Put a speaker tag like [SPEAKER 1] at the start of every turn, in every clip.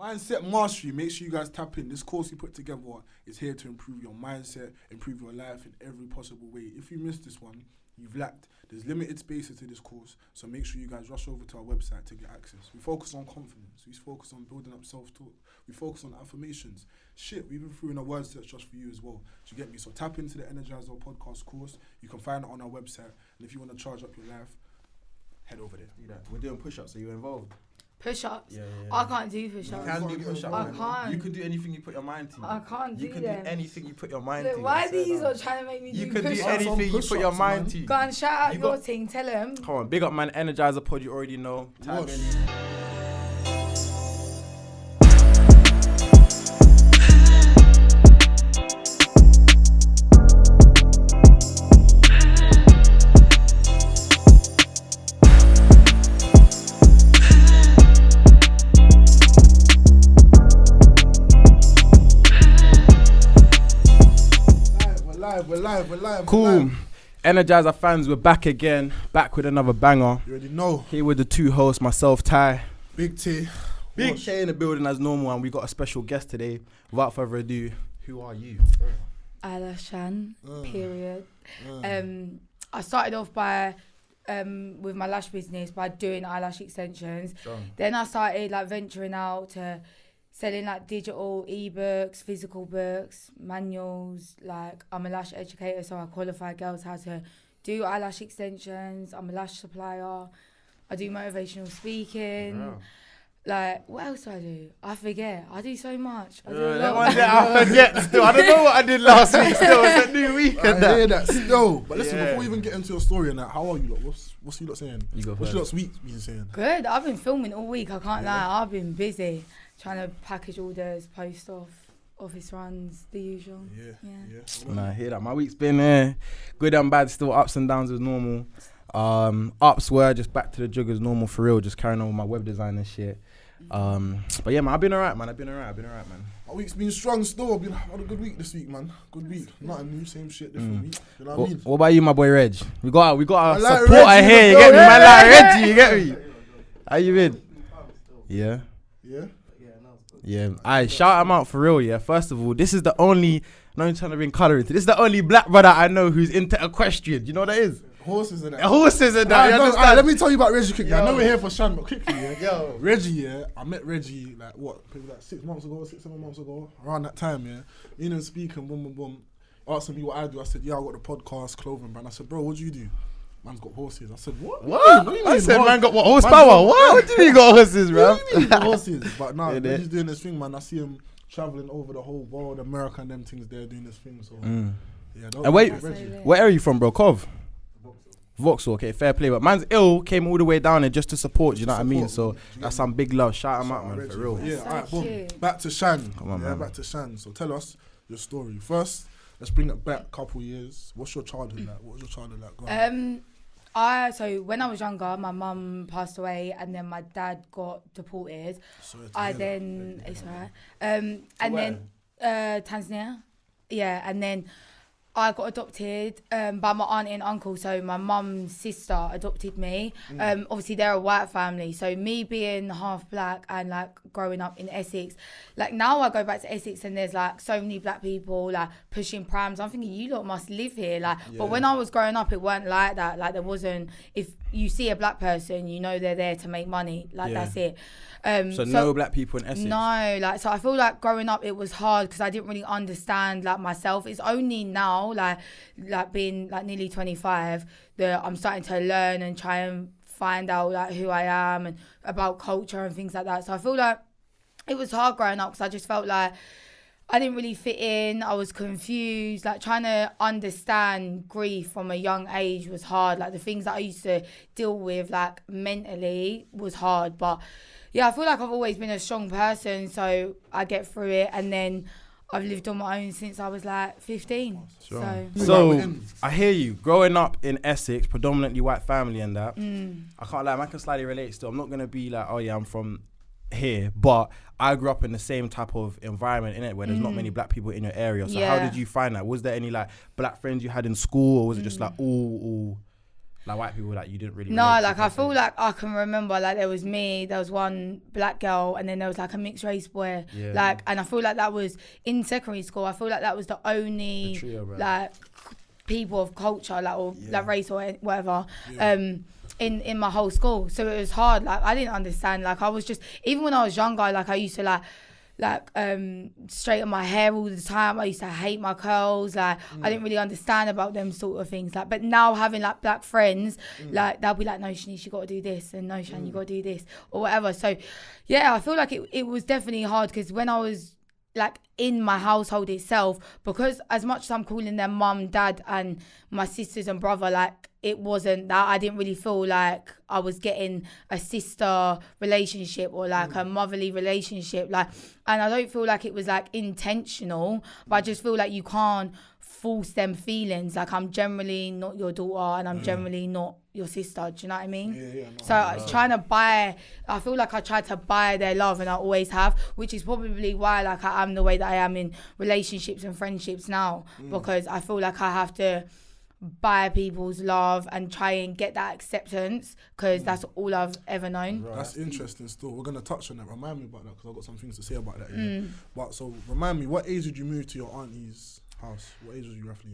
[SPEAKER 1] Mindset mastery. Make sure you guys tap in. This course we put together is here to improve your mindset, improve your life in every possible way. If you missed this one, you've lacked. There's limited spaces to this course, so make sure you guys rush over to our website to get access. We focus on confidence. We focus on building up self-talk. We focus on affirmations. Shit, we even threw in a word search just for you as well. Do you get me? So tap into the Energizer podcast course. You can find it on our website. And if you want to charge up your life, head over there.
[SPEAKER 2] We're doing push-ups. Are you involved?
[SPEAKER 3] Push-ups?
[SPEAKER 2] Yeah.
[SPEAKER 3] I can't do push-ups.
[SPEAKER 2] You can do push-ups.
[SPEAKER 3] I can't.
[SPEAKER 2] You could do anything you put your mind to.
[SPEAKER 3] I can't do
[SPEAKER 2] You can
[SPEAKER 3] them.
[SPEAKER 2] do anything you put your mind
[SPEAKER 3] Look,
[SPEAKER 2] to.
[SPEAKER 3] why are these all trying to make me do
[SPEAKER 2] You can do
[SPEAKER 3] push-ups?
[SPEAKER 2] anything you put your mind to.
[SPEAKER 3] Go and shout out
[SPEAKER 2] You
[SPEAKER 3] your
[SPEAKER 2] got-
[SPEAKER 3] thing, tell them.
[SPEAKER 2] Come on, big up man, Energizer pod, you already know. Tyyvelli.
[SPEAKER 1] We're live.
[SPEAKER 2] Cool. Energizer fans, we're back again. Back with another banger.
[SPEAKER 1] You already know.
[SPEAKER 2] Here with the two hosts, myself, Ty.
[SPEAKER 1] Big T.
[SPEAKER 2] Big K in the building as normal, and we got a special guest today. Without further ado, who are you?
[SPEAKER 3] IlashShan, period. I started off by with my lash business by doing eyelash extensions.
[SPEAKER 2] Strong.
[SPEAKER 3] Then I started like venturing out to selling like digital ebooks, physical books, manuals. Like I'm a lash educator, so I qualify girls how to do eyelash extensions. I'm a lash supplier. I do motivational speaking.
[SPEAKER 2] Wow.
[SPEAKER 3] Like, what else do I do? I forget. I do so much. I do a
[SPEAKER 2] That
[SPEAKER 3] lot.
[SPEAKER 2] one day I forget still. I don't know what I did last week still. It's a new week and
[SPEAKER 1] I hear
[SPEAKER 2] that.
[SPEAKER 1] that still. But listen,
[SPEAKER 2] Yeah.
[SPEAKER 1] before we even get into your story and that, how are you lot? What's you lot saying?
[SPEAKER 2] You go
[SPEAKER 1] What's
[SPEAKER 2] first.
[SPEAKER 1] you lot's week been saying?
[SPEAKER 3] Good. I've been filming all week. I can't lie. I've been busy trying to package orders, post off, office runs, the usual.
[SPEAKER 1] Yeah.
[SPEAKER 2] Nah, I hear that. My week's been good and bad, still ups and downs as normal. Ups were just back to the jug as normal for real, just carrying on with my web design and shit. But yeah, man, I've been alright, man.
[SPEAKER 1] My week's been strong still. I've had a good week this week, man. Good week. Nothing new, same shit, different week. You know what I mean?
[SPEAKER 2] What about you, my boy Reg? We got
[SPEAKER 1] I
[SPEAKER 2] a
[SPEAKER 1] like
[SPEAKER 2] supporter
[SPEAKER 1] Reggie
[SPEAKER 2] here, you
[SPEAKER 1] in the
[SPEAKER 2] get me? Man, like
[SPEAKER 1] building.
[SPEAKER 2] Reggie, you get me? How you been? Yeah. Yeah. Alright, shout him out for real, yeah. First of all, this is the only, I'm not trying to bring colour into this, is the only black brother I know who's into equestrian. You know what that is?
[SPEAKER 1] Horses and that.
[SPEAKER 2] Horses and that, you
[SPEAKER 1] Alright,
[SPEAKER 2] understand?
[SPEAKER 1] let me tell you about Reggie quickly. I
[SPEAKER 2] Yo.
[SPEAKER 1] know we're here for Shan, but quickly, yeah.
[SPEAKER 2] Yo.
[SPEAKER 1] Reggie, yeah. I met Reggie like maybe like 7 months ago, around that time, yeah. In and speaking, boom. Asking me what I do. I said, yeah, I got the podcast clothing brand. I said, bro, what do you do? Man's got horses. I said, what?
[SPEAKER 2] What?
[SPEAKER 1] do you
[SPEAKER 2] I
[SPEAKER 1] mean?
[SPEAKER 2] said,
[SPEAKER 1] What?
[SPEAKER 2] man got what, horsepower? What do you mean you got horses, bro?
[SPEAKER 1] What do you mean he got horses? But nah,
[SPEAKER 2] Yeah,
[SPEAKER 1] Reggie's doing this thing, man. I see him traveling over the whole world, America and them things there doing this thing. So, yeah.
[SPEAKER 2] And wait,
[SPEAKER 1] Reggie.
[SPEAKER 2] where are you from, bro? Cov? Vauxhall, okay, fair play. But man's ill, came all the way down there just to support, you know what I mean? So that's some big love. Shout him out, man,
[SPEAKER 1] Reggie.
[SPEAKER 2] for real.
[SPEAKER 1] Yeah,
[SPEAKER 3] So
[SPEAKER 1] alright, boom.
[SPEAKER 3] cute.
[SPEAKER 1] Back to Shan.
[SPEAKER 2] Come on,
[SPEAKER 1] yeah,
[SPEAKER 2] man.
[SPEAKER 1] back to Shan. So tell us your story. First, let's bring it back a couple years. What's your childhood like? What was your childhood like? Go on.
[SPEAKER 3] So when I was younger, my mum passed away, and then my dad got deported.
[SPEAKER 1] Sorry to hear that.
[SPEAKER 3] It's alright. And then Tanzania, yeah, and then I got adopted by my aunt and uncle. So my mum's sister adopted me. Obviously they're a white family, so me being half black and like growing up in Essex, like now I go back to Essex and there's like so many black people like pushing prams. I'm thinking you lot must live here, like. But when I was growing up, it weren't like that. Like there wasn't. If you see a black person, you know they're there to make money. Like that's it.
[SPEAKER 2] So no black people in Essex?
[SPEAKER 3] No, like, so I feel like growing up it was hard because I didn't really understand like myself. It's only now, like being like nearly 25, that I'm starting to learn and try and find out like who I am and about culture and things like that. So I feel like it was hard growing up because I just felt like I didn't really fit in. I was confused. Like trying to understand grief from a young age was hard. Like the things that I used to deal with like mentally was hard. But yeah, I feel like I've always been a strong person, so I get through it. And then I've lived on my own since I was like 15.
[SPEAKER 2] So I hear you. Growing up in Essex, predominantly white family and that, I can't lie, I can slightly relate still. I'm not going to be like, oh yeah, I'm from here, but I grew up in the same type of environment in it where there's not many black people in your area. So how did you find that? Was there any like black friends you had in school, or was it just like all Like white people that you didn't really
[SPEAKER 3] No,
[SPEAKER 2] relate to,
[SPEAKER 3] like I
[SPEAKER 2] per
[SPEAKER 3] feel
[SPEAKER 2] se.
[SPEAKER 3] like I can remember like there was me, there was one black girl, and then there was like a mixed race boy.
[SPEAKER 2] Yeah.
[SPEAKER 3] Like, and I feel like that was in secondary school. I feel like that was the only
[SPEAKER 2] The trio, bro.
[SPEAKER 3] like people of culture, like or like race or whatever.
[SPEAKER 1] Yeah.
[SPEAKER 3] In my whole school, so it was hard. Like I didn't understand. Like I was just, even when I was younger, like I used to like straighten my hair all the time. I used to hate my curls. Like I didn't really understand about them sort of things. Like, but now having like black friends, like they'll be like, no, Shanice, you got to do this, and no, Shan, you got to do this, or whatever. So yeah, I feel like it was definitely hard, because when I was like in my household itself, because as much as I'm calling them mum, dad, and my sisters and brother, like it wasn't that. I didn't really feel like I was getting a sister relationship or like a motherly relationship, like, and I don't feel like it was like intentional, but I just feel like you can't force them feelings. Like I'm generally not your daughter, and I'm generally not your sister. Do you know what I mean?
[SPEAKER 1] Yeah, no,
[SPEAKER 3] So I feel like I tried to buy their love, and I always have, which is probably why like I am the way that I am in relationships and friendships now, because I feel like I have to buy people's love and try and get that acceptance, because that's all I've ever known.
[SPEAKER 1] Right. That's interesting still. We're going to touch on that. Remind me about that, because I've got some things to say about that. Yeah. But so remind me, what age did you move to your auntie's house? What age was you roughly?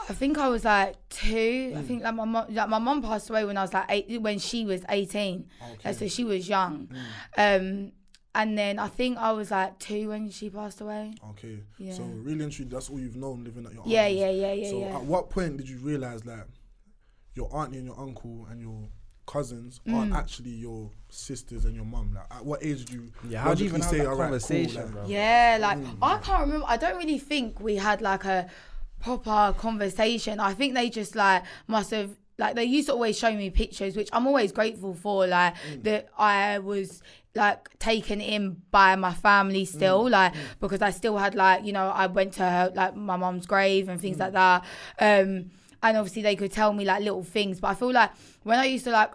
[SPEAKER 3] I think I was like 2. I think like my mum passed away when I was like 8, when she was 18.
[SPEAKER 1] Okay.
[SPEAKER 3] So she was young. And then I think I was like 2 when she passed away.
[SPEAKER 1] Okay.
[SPEAKER 3] Yeah.
[SPEAKER 1] So really and truly, that's all you've known living at your auntie's.
[SPEAKER 3] Yeah.
[SPEAKER 1] So at what point did you realise that your auntie and your uncle and your cousins aren't actually your sisters and your mum? Like, at what age did you
[SPEAKER 2] how do you even have that
[SPEAKER 1] alright,
[SPEAKER 2] conversation,
[SPEAKER 1] cool,
[SPEAKER 2] bro?
[SPEAKER 3] Yeah, like I can't remember. I don't really think we had like a proper conversation. I think they just like must have, like they used to always show me pictures, which I'm always grateful for, like that I was like taken in by my family still, like because I still had like, you know, I went to her, like my mum's grave and things like that, and obviously they could tell me like little things, but I feel like when I used to like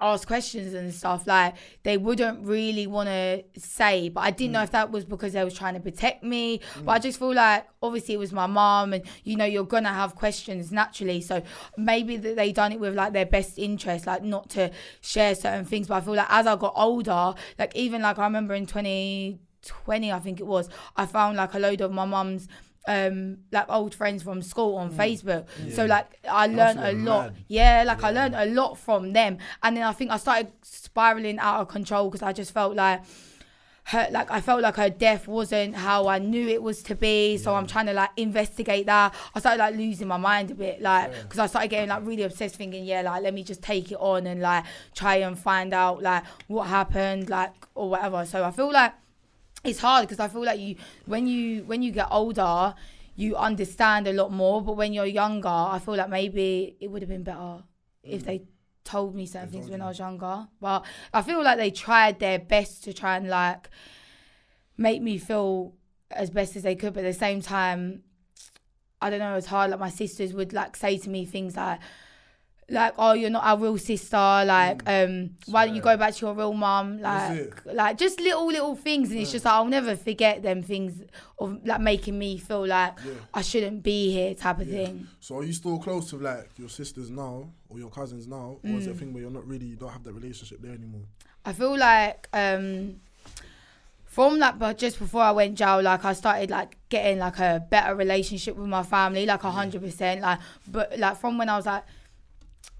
[SPEAKER 3] ask questions and stuff, like they wouldn't really want to say, but I didn't know if that was because they was trying to protect me, but I just feel like obviously it was my mom, and you know you're gonna have questions naturally, so maybe that they done it with like their best interest, like not to share certain things. But I feel like as I got older, like even like I remember in 2020 I think it was, I found like a load of my mum's like old friends from school on Facebook. So like I learned a lot. I learned a lot from them, and then I think I started spiraling out of control, because I just felt like I felt like her death wasn't how I knew it was to be. So I'm trying to like investigate that. I started like losing my mind a bit, like because I started getting like really obsessed, thinking like let me just take it on and like try and find out like what happened, like or whatever. So I feel like it's hard, because I feel like when you get older, you understand a lot more. But when you're younger, I feel like maybe it would have been better if they told me certain things when I was younger. But I feel like they tried their best to try and like make me feel as best as they could. But at the same time, I don't know, it's hard. Like my sisters would like say to me things like, oh, you're not our real sister, like why don't you go back to your real mum, like just little things, and it's just like I'll never forget them things of like making me feel like I shouldn't be here type of thing.
[SPEAKER 1] So are you still close to like your sisters now or your cousins now, or is it a thing where you don't have that relationship there anymore?
[SPEAKER 3] I feel like from like, but just before I went jail, like I started like getting like a better relationship with my family, like 100%, like, but like from when I was like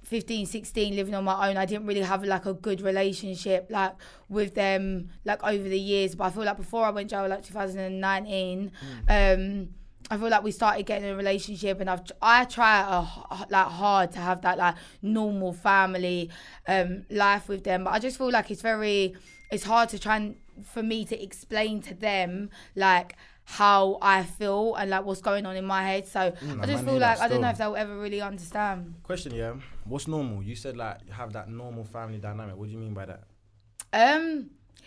[SPEAKER 3] 15, 16, living on my own, I didn't really have like a good relationship like with them like over the years. But I feel like before I went jail, like 2019, I feel like we started getting a relationship, and I try like hard to have that like normal family life with them. But I just feel like it's hard to try and for me to explain to them like how I feel and like what's going on in my head. So I just feel like I don't know if they'll ever really understand.
[SPEAKER 2] Question, what's normal? You said like have that normal family dynamic. What do you mean by that?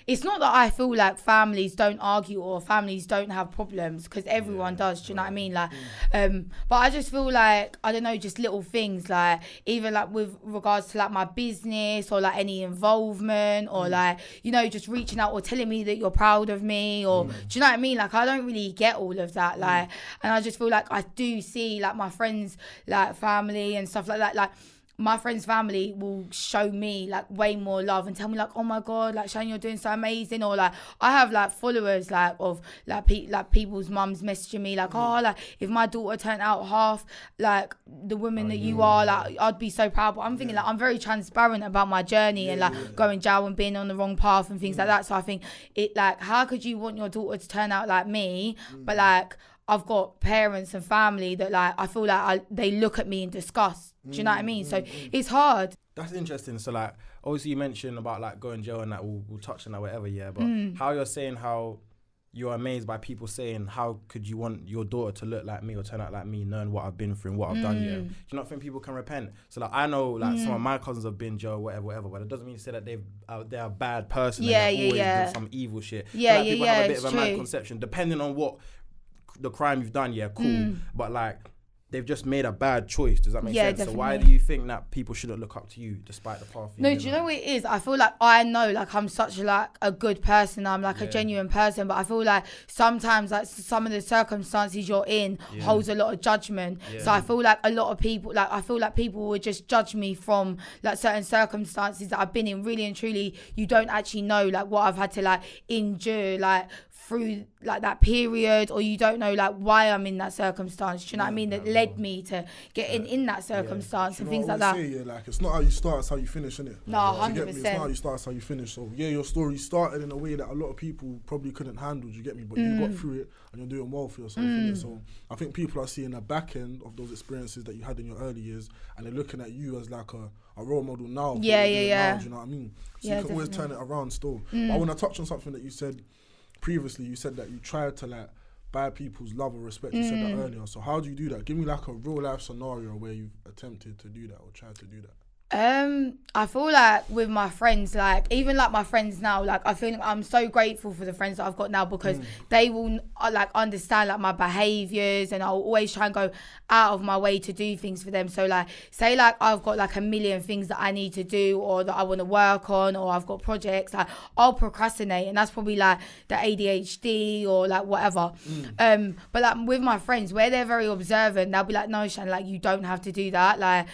[SPEAKER 3] It's not that I feel like families don't argue or families don't have problems, because everyone does, do you know what I mean? Like, but I just feel like, I don't know, just little things, like even like with regards to like my business or like any involvement or like, you know, just reaching out or telling me that you're proud of me, or do you know what I mean? Like I don't really get all of that, like, and I just feel like I do see like my friends, like family and stuff like that, like my friend's family will show me like way more love and tell me like, oh my God, like Shan, you're doing so amazing. Or like I have like followers like of like people's mums messaging me like, oh, like if my daughter turned out half like the woman that you are, like I'd be so proud. But I'm thinking like I'm very transparent about my journey and like going jail and being on the wrong path and things like that. So I think it like, how could you want your daughter to turn out like me, but like I've got parents and family that like I feel like they look at me in disgust. Do you know what I mean? So it's hard.
[SPEAKER 2] That's interesting. So like obviously you mentioned about like going jail and that we'll touch on that whatever, yeah. But how you're saying how you're amazed by people saying how could you want your daughter to look like me or turn out like me, knowing what I've been through and what I've done, yeah. Do you not think people can repent? So like I know like some of my cousins have been jail, whatever, but it doesn't mean to say that they're a bad person.
[SPEAKER 3] Yeah,
[SPEAKER 2] and they've always done some evil shit. Like people have a bit of a mad conception depending on what the crime you've done, yeah, cool. But like they've just made a bad choice. Does that make sense?
[SPEAKER 3] Definitely.
[SPEAKER 2] So why do you think that people shouldn't look up to you despite the path
[SPEAKER 3] No, do you know what it is? I feel like I know like I'm such like a good person. I'm like a genuine person, but I feel like sometimes like some of the circumstances you're in holds a lot of judgment. So I feel like a lot of people, like I feel like people would just judge me from like certain circumstances that I've been in. Really and truly, you don't actually know like what I've had to like endure like through like that period, or you don't know like why I'm in that circumstance. Do you know what I mean? That led me to getting in that circumstance and things like that.
[SPEAKER 1] Like it's not how you start, it's how you finish, innit?
[SPEAKER 3] No, 100%.
[SPEAKER 1] It's not how you start, it's how you finish. So yeah, your story started in a way that a lot of people probably couldn't handle. Do you get me? But you got through it and you're doing well for yourself. Innit? So I think people are seeing the back end of those experiences that you had in your early years, and they're looking at you as like a role model now. Now, do you know what I mean? So you can always turn it around still. But I want to touch on something that you said previously. You said that you tried to like buy people's love or respect. You said that earlier. So how do you do that? Give me like a real life scenario where you've attempted to do that or tried to do that.
[SPEAKER 3] I feel like with my friends, like even like my friends now, like I feel like I'm so grateful for the friends that I've got now, because they will like understand like my behaviours, and I'll always try and go out of my way to do things for them. So like say like I've got like a million things that I need to do or that I want to work on, or I've got projects, like I'll procrastinate, and that's probably like the ADHD or like whatever. But like with my friends, where they're very observant, they'll be like, no Shan, like you don't have to do that, like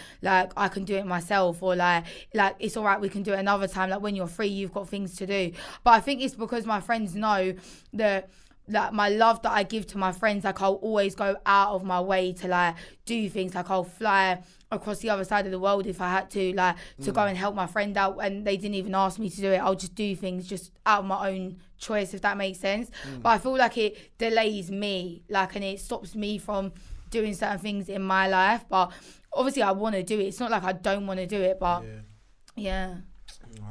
[SPEAKER 3] I can do it myself, or like it's all right, we can do it another time, like when you're free, you've got things to do. But I think it's because my friends know that like my love that I give to my friends, like I'll always go out of my way to like do things, like I'll fly across the other side of the world if I had to, like to go and help my friend out, and they didn't even ask me to do it. I'll just do things just out of my own choice, if that makes sense. But I feel like it delays me, like, and it stops me from doing certain things in my life. But obviously I want to do it. It's not like I don't want to do it, but yeah.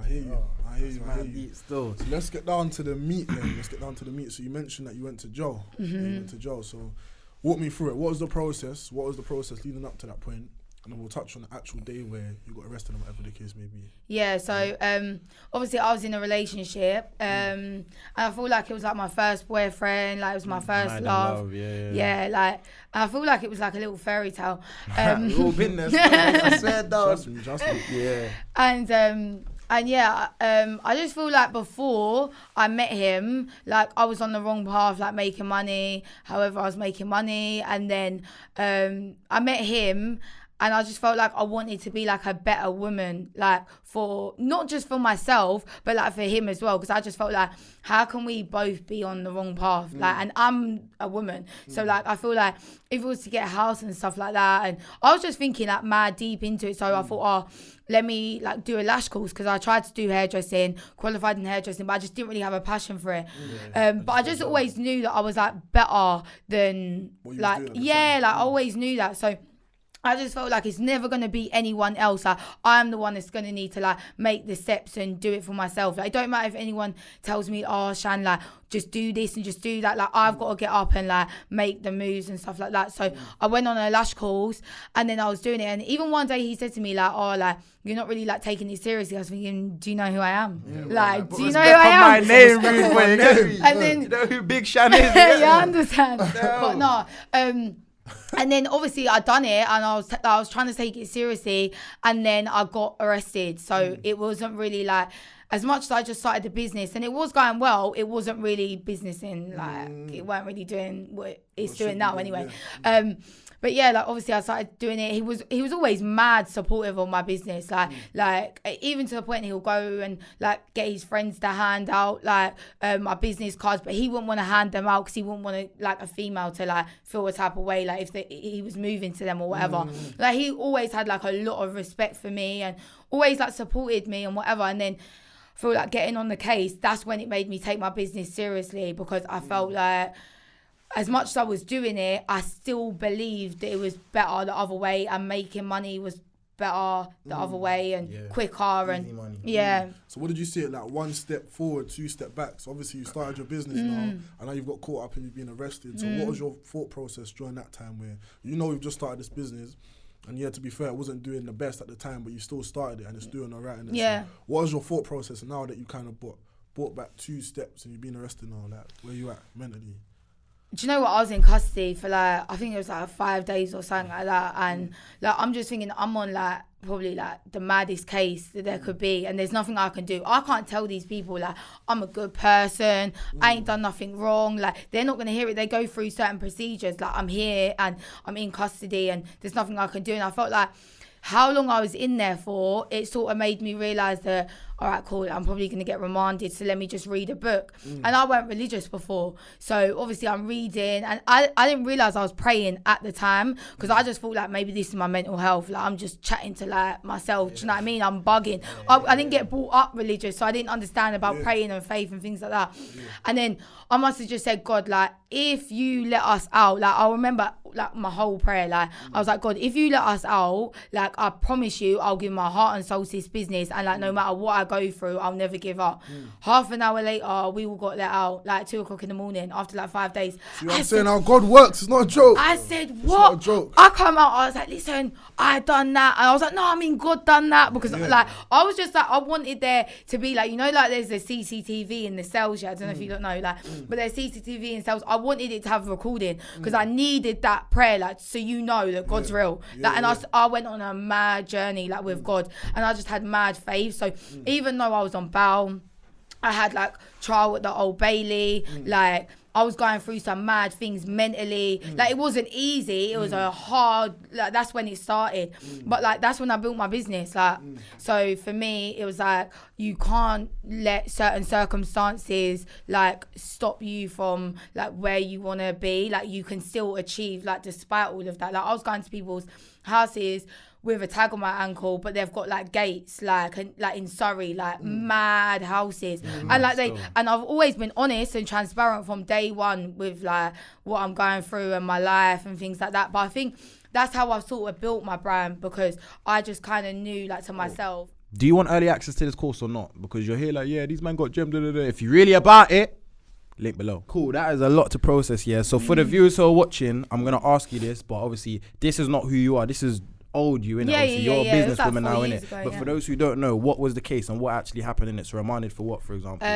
[SPEAKER 1] I hear you. I hear you.
[SPEAKER 2] Still.
[SPEAKER 1] So let's get down to the meat then. So you mentioned that you went to jail. You went to jail. So walk me through it. What was the process? What was the process leading up to that point? And then we'll touch on the actual day where you got arrested or whatever the case may be.
[SPEAKER 3] Yeah, so obviously I was in a relationship, and I feel like it was like my first boyfriend, like it was my first love. Yeah, like I feel like it was like a little fairy tale.
[SPEAKER 2] We've all been there. I swear, dog.
[SPEAKER 1] Trust me. Yeah.
[SPEAKER 3] And yeah, I just feel like before I met him, like I was on the wrong path, like making money, however I was making money. And then I met him, and I just felt like I wanted to be like a better woman, like for not just for myself, but like for him as well. Because I just felt like, how can we both be on the wrong path? Like, and I'm a woman, so like I feel like if it was to get a house and stuff like that, and I was just thinking like mad deep into it. So I thought, let me like do a lash course, because I tried to do hairdressing, qualified in hairdressing, but I just didn't really have a passion for it. But I just always knew that I was like better than like I always knew that. So I just felt like it's never going to be anyone else. Like, I'm the one that's going to need to like make the steps and do it for myself. Like, it don't matter if anyone tells me, oh Shan, like just do this and just do that. Like I've got to get up and like make the moves and stuff like that. So I went on a lash course, and then I was doing it. And even one day he said to me like, oh, like you're not really like taking it seriously. I was thinking, do you know who I am? Do you know who I am?
[SPEAKER 2] My name,
[SPEAKER 3] and then
[SPEAKER 2] you know who Big Shan is?
[SPEAKER 3] Yeah, I understand. But no, and then obviously I done it, and I was trying to take it seriously, and then I got arrested. So it wasn't really like, as much as I just started the business and it was going well, it wasn't really businessing. Like it weren't really doing what is doing now anyway. But yeah, like obviously I started doing it. He was always mad supportive of my business. Like even to the point he'll go and like get his friends to hand out like my business cards, but he wouldn't want to hand them out because he wouldn't want to like a female to like feel a type of way like if he was moving to them or whatever. Like he always had like a lot of respect for me and always like supported me and whatever. And then I feel like getting on the case, that's when it made me take my business seriously, because I felt like as much as I was doing it, I still believed that it was better the other way, and making money was better the other way and quicker. Easy money.
[SPEAKER 1] So what did you see it like? 1 step forward, 2 step back? So obviously you started your business now. I know you've got caught up and you've been arrested. So what was your thought process during that time where you've just started this business? And to be fair, it wasn't doing the best at the time, but you still started it and it's doing all right. So what was your thought process now that you kind of brought back 2 steps and you've been arrested now? Like, where you at mentally?
[SPEAKER 3] Do you know what? I was in custody for like, I think it was like 5 days or something like that. And like, I'm just thinking I'm on like probably like the maddest case that there could be. And there's nothing I can do. I can't tell these people like I'm a good person. I ain't done nothing wrong. Like they're not going to hear it. They go through certain procedures. Like I'm here and I'm in custody and there's nothing I can do. And I felt like how long I was in there for, it sort of made me realise that, all right, cool, I'm probably going to get remanded, so let me just read a book. And I weren't religious before, so obviously I'm reading, and I didn't realise I was praying at the time, because I just thought like maybe this is my mental health, like I'm just chatting to like myself, do you know what I mean? I'm bugging. I didn't get brought up religious, so I didn't understand about praying and faith and things like that. And then I must have just said, God, like, if you let us out, like I remember like my whole prayer, like I was like, God, if you let us out, like I promise you I'll give my heart and soul to this business, and like no matter what I go through, I'll never give up. Half an hour later, we all got let out, like 2 o'clock in the morning after like 5 days.
[SPEAKER 1] See what I'm saying? How God works, it's not a joke.
[SPEAKER 3] I said, what?
[SPEAKER 1] It's not a joke.
[SPEAKER 3] I come out, I was like, listen, I done that. And I was like, no, I mean God done that, because like I was just like, I wanted there to be like, like there's the CCTV in the cells, I don't know if you don't know, like, but there's CCTV in cells. I wanted it to have a recording because I needed that prayer, like, so that God's real. Like, and I went on a mad journey like with God, and I just had mad faith. So even though I was on bail, I had like trial at the Old Bailey, like I was going through some mad things mentally. Like it wasn't easy. It was a hard, like that's when it started. But like that's when I built my business. Like so for me, it was like you can't let certain circumstances like stop you from like where you want to be. Like you can still achieve like despite all of that. Like I was going to people's houses with a tag on my ankle, but they've got like gates, like in Surrey, like mad houses, and like and I've always been honest and transparent from day one with like what I'm going through and my life and things like that. But I think that's how I've sort of built my brand, because I just kind of knew like to myself.
[SPEAKER 2] Do you want early access to this course or not? Because you're here like, these men got gym, If you're really about it, link below. Cool, that is a lot to process, yeah. So for the viewers who are watching, I'm gonna ask you this, but obviously this is not who you are. This is old you, innit? Obviously, you're a businesswoman now, innit? But for those who don't know, what was the case and what actually happened in it? So remanded for what, for example?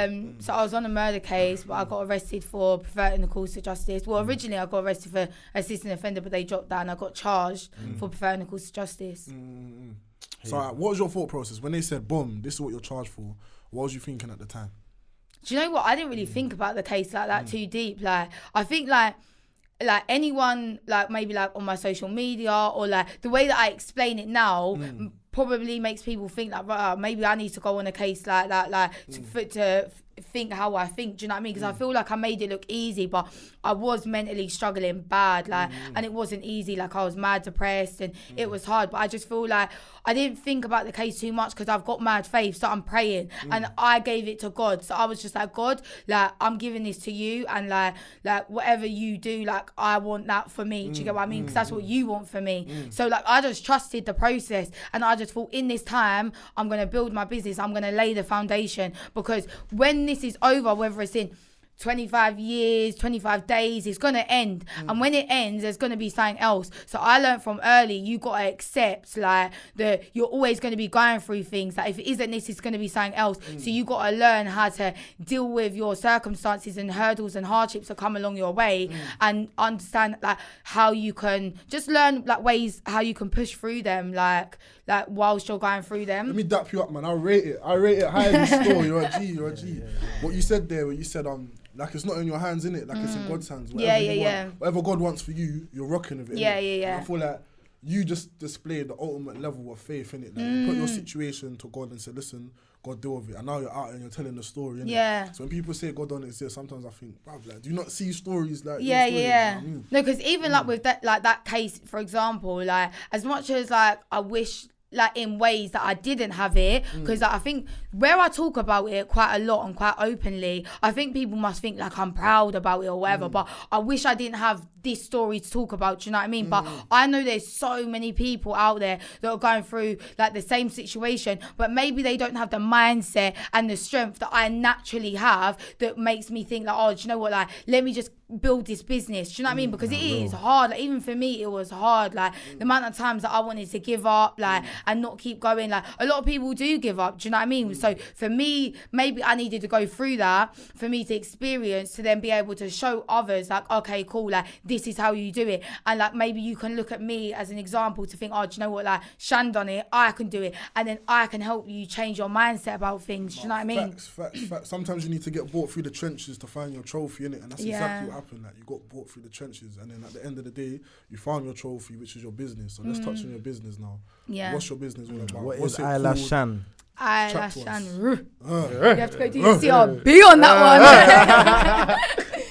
[SPEAKER 3] So I was on a murder case, but I got arrested for perverting the course of justice. Well, originally I got arrested for assisting offender, but they dropped that, and I got charged for perverting the course of justice.
[SPEAKER 1] So what was your thought process when they said, boom, this is what you're charged for? What was you thinking at the time?
[SPEAKER 3] Do you know what? I didn't really think about the case like that too deep. Like I think like anyone like maybe like on my social media or like the way that I explain it now probably makes people think like maybe I need to go on a case like that, like to think how I think, do you know what I mean? Because I feel like I made it look easy, but I was mentally struggling bad, like and it wasn't easy. Like I was mad depressed and it was hard, but I just feel like I didn't think about the case too much because I've got mad faith, so I'm praying and I gave it to God. So I was just like, God, like I'm giving this to you, and like whatever you do, like I want that for me. Do you get what I mean? Because that's what you want for me. So like I just trusted the process, and I just thought in this time I'm gonna build my business, I'm gonna lay the foundation, because when this is over, whether it's in 25 years, 25 days, it's going to end. And when it ends, there's going to be something else. So I learned from early, you got to accept like that you're always going to be going through things. Like if it isn't this, it's going to be something else. So you got to learn how to deal with your circumstances and hurdles and hardships that come along your way, and understand like how you can just learn like ways how you can push through them. Like like whilst you're going through them.
[SPEAKER 1] Let me dap you up, man. I rate it highly. Still, you're a G. Yeah. What you said there, when you said like it's not in your hands, innit? Like it's in God's hands. Whatever God wants for you, you're rocking with it.
[SPEAKER 3] Yeah.
[SPEAKER 1] I feel like you just displayed the ultimate level of faith, innit? Like you put your situation to God and said, listen, God, deal with it. And now you're out and you're telling the story, innit?
[SPEAKER 3] Yeah.
[SPEAKER 1] So when people say God don't exist, sometimes I think, bruv, like, do you not see stories like
[SPEAKER 3] Yeah.
[SPEAKER 1] You know what I mean?
[SPEAKER 3] No, because even like with that case, for example, like as much as like I wish like in ways that I didn't have it, because like, I think where I talk about it quite a lot and quite openly, I think people must think like I'm proud about it or whatever, but I wish I didn't have this story to talk about, do you know what I mean? But I know there's so many people out there that are going through like the same situation, but maybe they don't have the mindset and the strength that I naturally have that makes me think like, oh, do you know what, like let me just build this business, do you know what I mean? Because it is hard, like even for me it was hard, like the amount of times that I wanted to give up, like and not keep going, like a lot of people do give up, do you know what I mean? So for me, maybe I needed to go through that for me to experience, to then be able to show others like, okay, cool, like this is how you do it, and like maybe you can look at me as an example to think, oh, do you know what, like Shan done it, I can do it, and then I can help you change your mindset about things, do you know what I mean?
[SPEAKER 1] Facts. Sometimes you need to get brought through the trenches to find your trophy, innit? And that's exactly what happened. Like you got brought through the trenches, and then at the end of the day, you found your trophy, which is your business. So let's touch on your business now.
[SPEAKER 3] Yeah.
[SPEAKER 1] What's your business all about?
[SPEAKER 2] What
[SPEAKER 1] What's
[SPEAKER 2] is
[SPEAKER 1] it
[SPEAKER 2] IlashShan?
[SPEAKER 3] IlashShan. You have to go do your CRB on that one.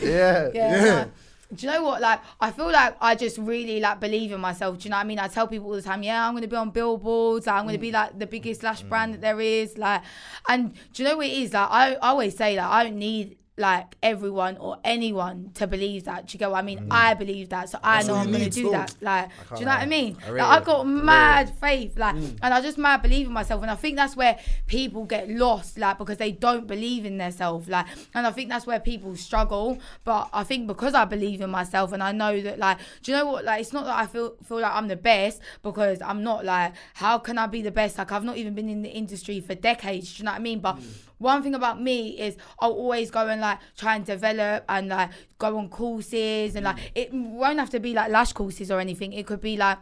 [SPEAKER 3] Yeah. Do you know what? Like, I feel like I just really like believe in myself. Do you know what I mean? I tell people all the time, yeah, I'm going to be on billboards. Like, I'm going to be like the biggest lash brand that there is. Like, and do you know what it is? Like, I always say that I don't need like everyone or anyone to believe that. Do you get what I mean? I believe that, so I know I'm gonna do that. Like, do you know what I mean? I got mad faith, like, and I just mad believe in myself. And I think that's where people get lost, like, because they don't believe in themselves, like, and I think that's where people struggle. But I think because I believe in myself and I know that, like, do you know what? Like, it's not that I feel like I'm the best, because I'm not. Like, how can I be the best? Like, I've not even been in the industry for decades. Do you know what I mean? But one thing about me is I'll always go and like try and develop and like go on courses, and like it won't have to be like lash courses or anything. It could be like,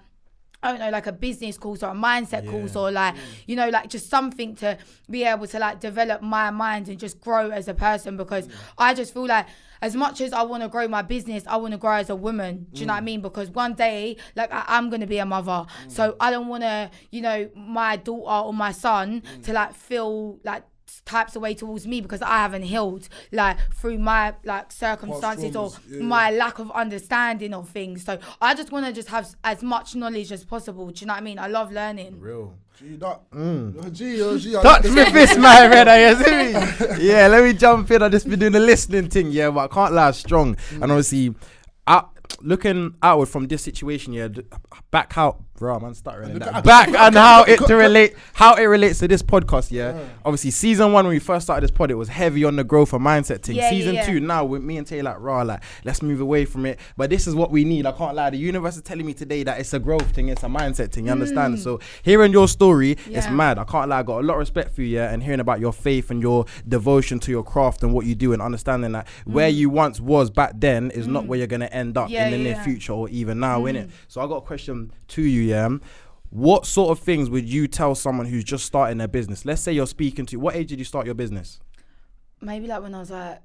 [SPEAKER 3] I don't know, like a business course or a mindset course, or like, you know, like just something to be able to like develop my mind and just grow as a person, because I just feel like as much as I want to grow my business, I want to grow as a woman. Do you know what I mean? Because one day, like, I'm going to be a mother. So I don't want to, you know, my daughter or my son to like feel like types of way towards me because I haven't healed, like, through my like circumstances or my lack of understanding of things. So I just want to just have as much knowledge as possible. Do you know what I mean? I love learning.
[SPEAKER 2] Real.
[SPEAKER 1] Touch
[SPEAKER 2] with this, my red, you see me? Yeah, let me jump in. I've just been doing the listening thing, yeah, but I can't lie, strong. And obviously, looking outward from this situation, yeah, back out, bro, man, stuttering. Back and how it relates to this podcast, yeah. Obviously, season 1 when we first started this pod, it was heavy on the growth and mindset thing. Season 2, now with me and Tay, like, raw, like, let's move away from it. But this is what we need. I can't lie. The universe is telling me today that it's a growth thing, it's a mindset thing. You understand? So hearing your story, it's mad. I can't lie. I got a lot of respect for you, yeah, and hearing about your faith and your devotion to your craft and what you do, and understanding that where you once was back then is not where you're gonna end up in the near future or even now, innit? So I got a question to you, yeah. What sort of things would you tell someone who's just starting their business? Let's say you're speaking to, what age did you start your business? Maybe like when I was like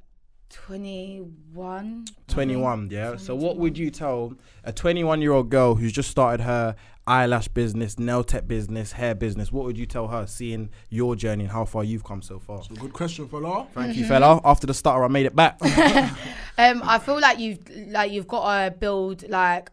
[SPEAKER 2] 21. 21, yeah. 20, so what would you tell a 21-year-old girl who's just started her eyelash business, nail tech business, hair business? What would you tell her, seeing your journey and how far you've come so far? So
[SPEAKER 1] good question, fella.
[SPEAKER 2] Thank you, fella. After the stutter, I made it back.
[SPEAKER 3] I feel like you've got to build like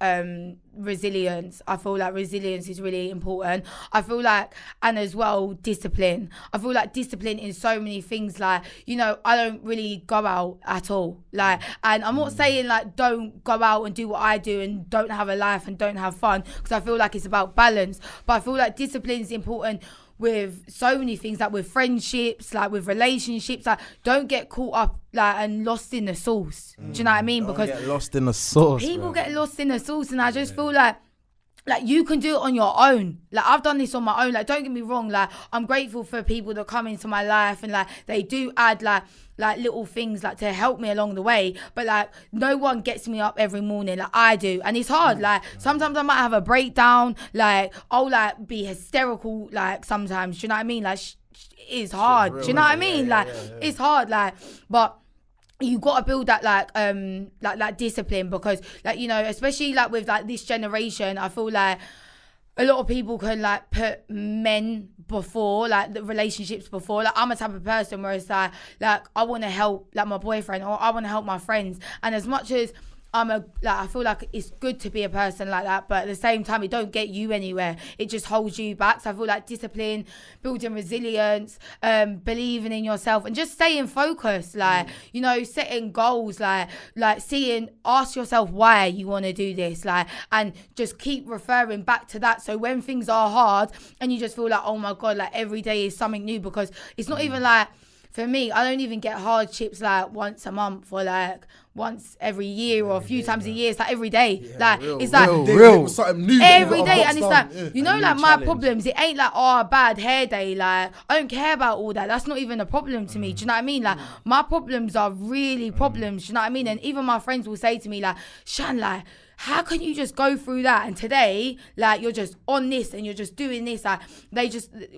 [SPEAKER 3] resilience. I feel like resilience is really important. I feel like, and as well, discipline. I feel like discipline in so many things. Like, you know, I don't really go out at all. Like, and I'm not saying like don't go out and do what I do and don't have a life and don't have fun, because I feel like it's about balance. But I feel like discipline is important with so many things, like with friendships, like with relationships. Like, don't get caught up like and lost in the sauce. Do you know what I mean? Because
[SPEAKER 2] get lost in the sauce.
[SPEAKER 3] People get lost in the sauce, and I just feel like like, you can do it on your own. Like, I've done this on my own. Like, don't get me wrong. Like, I'm grateful for people that come into my life and, like, they do add, like little things, like, to help me along the way. But, like, no one gets me up every morning like I do. And it's hard. Like, sometimes I might have a breakdown. Like, I'll, like, be hysterical, like, sometimes. Do you know what I mean? Like, it's hard. Do you know what I mean? Like, it's hard. Like, but you got to build that like discipline, because, like, you know, especially like with like this generation, I feel like a lot of people can like put men before, like, the relationships before. Like, I'm a type of person where it's like I want to help like my boyfriend, or I want to help my friends. And as much as I feel like it's good to be a person like that, but at the same time, it don't get you anywhere. It just holds you back. So I feel like discipline, building resilience, believing in yourself, and just staying focused. Like, you know, setting goals, like ask yourself why you want to do this, like, and just keep referring back to that. So when things are hard and you just feel like, oh my God, like, every day is something new, because it's not even like, for me, I don't even get hardships like once a month, or like once every year, or a few times a year. It's like every day. Like, it's like
[SPEAKER 2] real.
[SPEAKER 3] Every day. And it's like, you know, like, my problems, it ain't like, oh, a bad hair day. Like, I don't care about all that. That's not even a problem to me. Do you know what I mean? Like, my problems are really problems. Do you know what I mean? And even my friends will say to me, like, Shan, like, how can you just go through that? And today, like, you're just on this and you're just doing this. Like,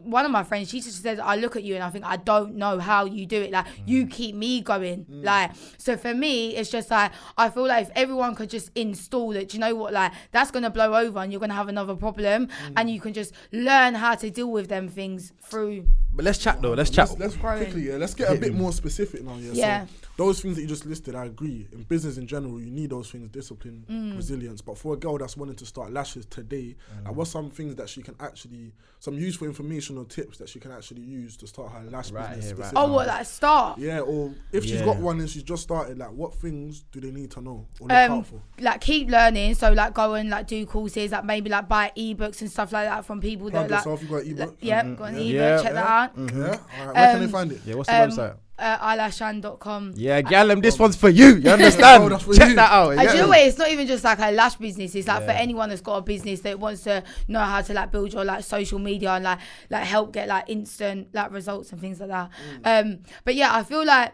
[SPEAKER 3] one of my friends, she just says, I look at you and I think, I don't know how you do it. Like, you keep me going. Like, so for me, it's just like, I feel like if everyone could just install it, do you know what? Like, that's going to blow over and you're going to have another problem. And you can just learn how to deal with them things through.
[SPEAKER 2] But let's chat though. Let's
[SPEAKER 1] quickly, let's get a bit more specific now.
[SPEAKER 3] Yeah.
[SPEAKER 1] So those things that you just listed, I agree. In business in general, you need those things: discipline, resilience. But for a girl that's wanting to start lashes today, like, what's some things that she can actually, some useful information or tips that she can actually use to start her lash business?
[SPEAKER 3] Oh, what, like, start?
[SPEAKER 1] Yeah, or if she's got one and she's just started, like, what things do they need to know or look out for?
[SPEAKER 3] Like, keep learning. So, like, go and like do courses, like maybe like buy ebooks and stuff like that from people that like.
[SPEAKER 1] Yourself, you got an ebook?
[SPEAKER 3] Got an ebook. Check that out.
[SPEAKER 1] Yeah. All right. Where can they find it?
[SPEAKER 2] Yeah. What's the website?
[SPEAKER 3] IlashShan.com.
[SPEAKER 2] Yeah, Gallum, this one's for you. You understand? Check that out.
[SPEAKER 3] And you know what? It's not even just like a lash business. It's like for anyone that's got a business that wants to know how to like build your like social media and like help get like instant like results and things like that. But yeah, I feel like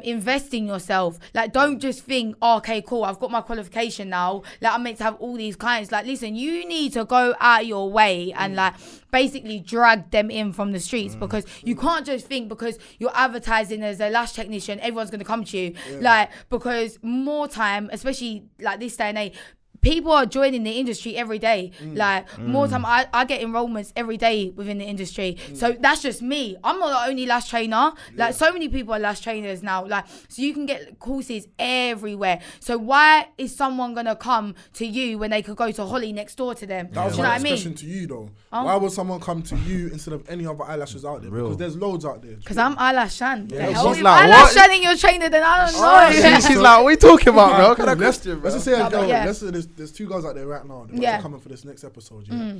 [SPEAKER 3] invest in yourself. Like, don't just think, oh, okay, cool, I've got my qualification now, like, I'm meant to have all these clients. Like, listen, you need to go out of your way and like basically drag them in from the streets, because you can't just think because you're advertising as a lash technician, everyone's going to come to you. Like, because more time, especially like this day and age, people are joining the industry every day. Like, more time, I get enrollments every day within the industry. So that's just me. I'm not the only lash trainer. Like, so many people are lash trainers now. Like, so you can get courses everywhere. So why is someone going to come to you when they could go to Holly next door to them?
[SPEAKER 1] That was
[SPEAKER 3] Do you know
[SPEAKER 1] my
[SPEAKER 3] what I mean?
[SPEAKER 1] question to you, though. Why would someone come to you instead of any other eyelashes out there? Because there's loads out there.
[SPEAKER 3] Because I'm IlashShan.
[SPEAKER 1] Yeah,
[SPEAKER 3] If
[SPEAKER 2] she's like,
[SPEAKER 3] IlashShan ain't your trainer, then I don't know.
[SPEAKER 2] She's like, what are you talking about, bro?
[SPEAKER 1] Let's just say a girl,
[SPEAKER 3] Yeah.
[SPEAKER 1] let's say there's two girls out there right now that are coming for this next episode. Yeah?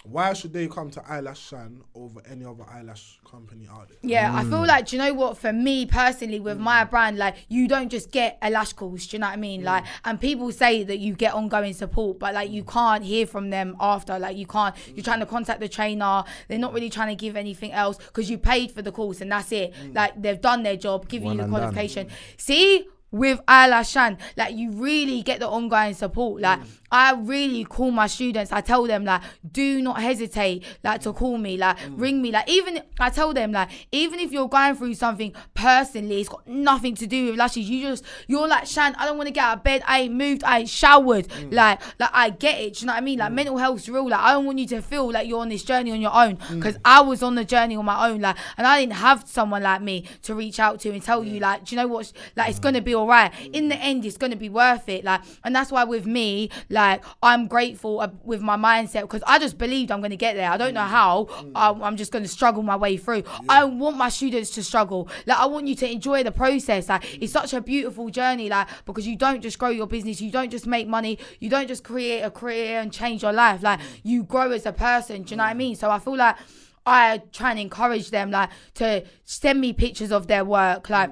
[SPEAKER 1] Why should they come to IlashShan over any other eyelash company out there?
[SPEAKER 3] Yeah, I feel like, do you know what, for me personally, with my brand, like, you don't just get a lash course, do you know what I mean? Like, and people say that you get ongoing support, but like, you can't hear from them after. Like, you can't, you're trying to contact the trainer, they're not really trying to give anything else, because you paid for the course and that's it. Like, they've done their job, giving you the qualification. See, with IlashShan, like, you really get the ongoing support. Like, I really call my students. I tell them, like, do not hesitate, like, to call me, like, ring me. Like, even, I tell them, like, even if you're going through something personally, it's got nothing to do with lashes. You're like, Shan, I don't want to get out of bed. I ain't moved. I ain't showered. Like, I get it. Do you know what I mean? Like, mental health's real. Like, I don't want you to feel like you're on this journey on your own, because I was on the journey on my own. Like, and I didn't have someone like me to reach out to and tell you, like, do you know what? Like, it's going to be all right. In the end, it's going to be worth it. Like, and that's why with me, like, I'm grateful with my mindset, because I just believed I'm going to get there. I don't know how. I'm just going to struggle my way through. I want my students to struggle. Like, I want you to enjoy the process. Like, it's such a beautiful journey, like, because you don't just grow your business, you don't just make money, you don't just create a career and change your life. Like, you grow as a person. Do you know what I mean? So I feel like I try and encourage them, like, to send me pictures of their work, like,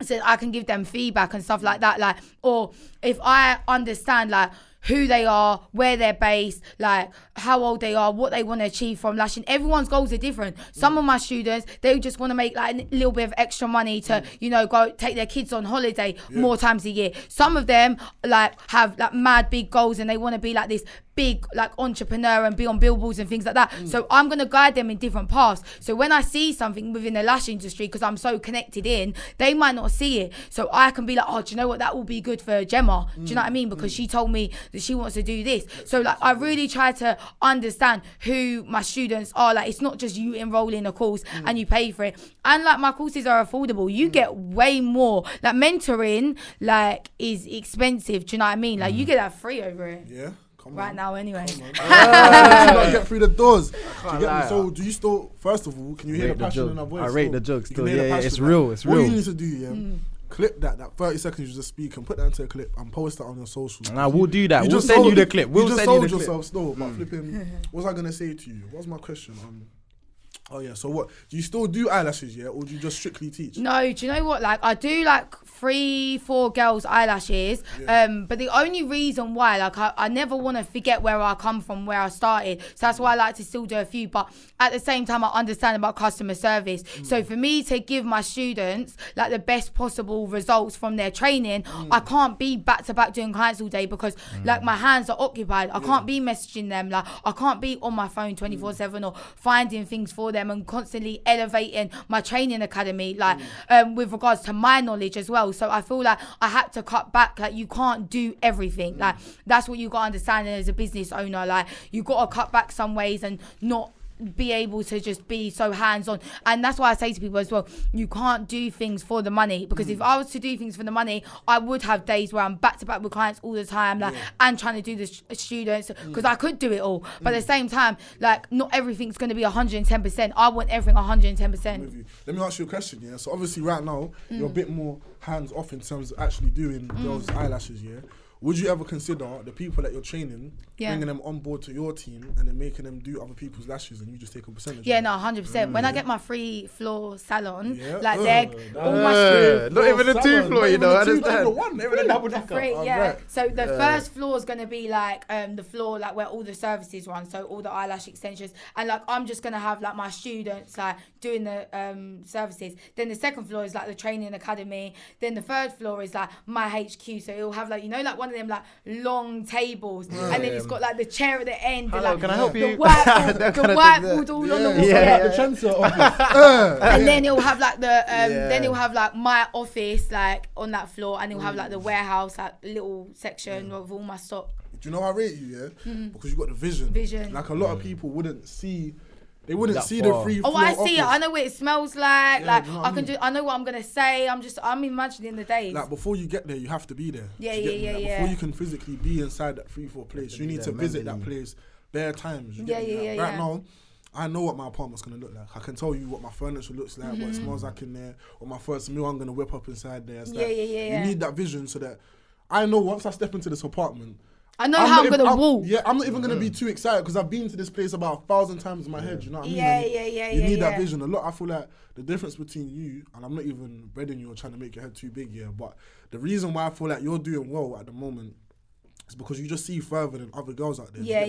[SPEAKER 3] so I can give them feedback and stuff like that. Like, or if I understand, like, who they are, where they're based, like how old they are, what they want to achieve from lashing. Everyone's goals are different. Some of my students, they just want to make like a little bit of extra money to, go take their kids on holiday more times a year. Some of them like have like mad big goals and they want to be like this big like entrepreneur and be on billboards and things like that. So I'm going to guide them in different paths. So when I see something within the lash industry, because I'm so connected in, they might not see it. So I can be like, oh, do you know what? That will be good for Gemma. Do you know what I mean? Because she told me that she wants to do this. So like I really try to understand who my students are. Like it's not just you enroll in a course and you pay for it. And like my courses are affordable. You get way more. Like mentoring like is expensive. Do you know what I mean? Like you get that free over it.
[SPEAKER 1] Yeah. Come
[SPEAKER 3] right
[SPEAKER 1] on.
[SPEAKER 3] now anyway.
[SPEAKER 1] You gotta get through the doors. Do you get me? So do you still, first of all, can you hear the passion in our voice?
[SPEAKER 2] I rate the joke still.
[SPEAKER 1] Yeah,
[SPEAKER 2] it's real. It's real.
[SPEAKER 1] All you need to do, clip that 30 seconds you just speak and put that into a clip and post that on your socials.
[SPEAKER 2] Nah, we'll do that. We'll send you the clip.
[SPEAKER 1] You just sold yourself still, but flipping, what was I gonna say to you? What's my question? Oh yeah, so what, do you still do eyelashes, or do you just strictly teach?
[SPEAKER 3] No, do you know what, like I do like 3-4 girls eyelashes, but the only reason why, like I never want to forget where I come from, where I started, so that's why I like to still do a few, but at the same time I understand about customer service. So for me to give my students like the best possible results from their training, I can't be back to back doing clients all day because like my hands are occupied. I can't be messaging them, like I can't be on my phone 24/7 or finding things for them and constantly elevating my training academy, like with regards to my knowledge as well. So I feel like I had to cut back. Like you can't do everything. Like that's what you got to understand as a business owner. Like you got to cut back some ways and not be able to just be so hands-on. And that's why I say to people as well, you can't do things for the money, because if I was to do things for the money, I would have days where I'm back to back with clients all the time, like and trying to do the students, because I could do it all, but at the same time, like not everything's going to be 110%. I want everything 110%.
[SPEAKER 1] Let me ask you a question. So obviously right now you're a bit more hands off in terms of actually doing girls' eyelashes. Would you ever consider the people that you're training, bringing them on board to your team and then making them do other people's lashes and you just take a percentage?
[SPEAKER 3] Yeah, no, 100%. When I get my free floor salon, like they're all my students.
[SPEAKER 2] Not even a 2 floor, you know.
[SPEAKER 1] Not even a double decker.
[SPEAKER 3] Right. So the first floor is going to be like the floor like where all the services run, so all the eyelash extensions, and like I'm just going to have like my students like doing the services. Then the second floor is like the training academy. Then the third floor is like my HQ, so it'll have like, you know, like one of them like long tables, and then it's got like the chair at the end.
[SPEAKER 2] Hello,
[SPEAKER 3] like,
[SPEAKER 2] can I help you?
[SPEAKER 3] The whiteboard all on the wall. And then it'll have like the then it'll have like my office like on that floor, and it'll have like the warehouse, like little section of all my stock.
[SPEAKER 1] Do you know how I rate you? Because you got the vision. Like a lot of people wouldn't see. They wouldn't see the free floor.
[SPEAKER 3] Oh, I see it. I know what it smells like. Like
[SPEAKER 1] you know
[SPEAKER 3] I can do. I know what I'm gonna say. I'm imagining the days.
[SPEAKER 1] Like before you get there, you have to be there.
[SPEAKER 3] Yeah.
[SPEAKER 1] Before you can physically be inside that 3-4 place, you need to visit that place bare times. Right now, I know what my apartment's gonna look like. I can tell you what my furniture looks like, what it smells like in there, what my first meal I'm gonna whip up inside there. You need that vision so that I know once I step into this apartment,
[SPEAKER 3] I know how I'm gonna walk.
[SPEAKER 1] Yeah, I'm not even gonna be too excited because I've been to this place about 1,000 times in my head. You know what I mean? You need that vision. A lot. I feel like the difference between you, and I'm not even breading you or trying to make your head too big, but the reason why I feel like you're doing well at the moment is because you just see further than other girls out there.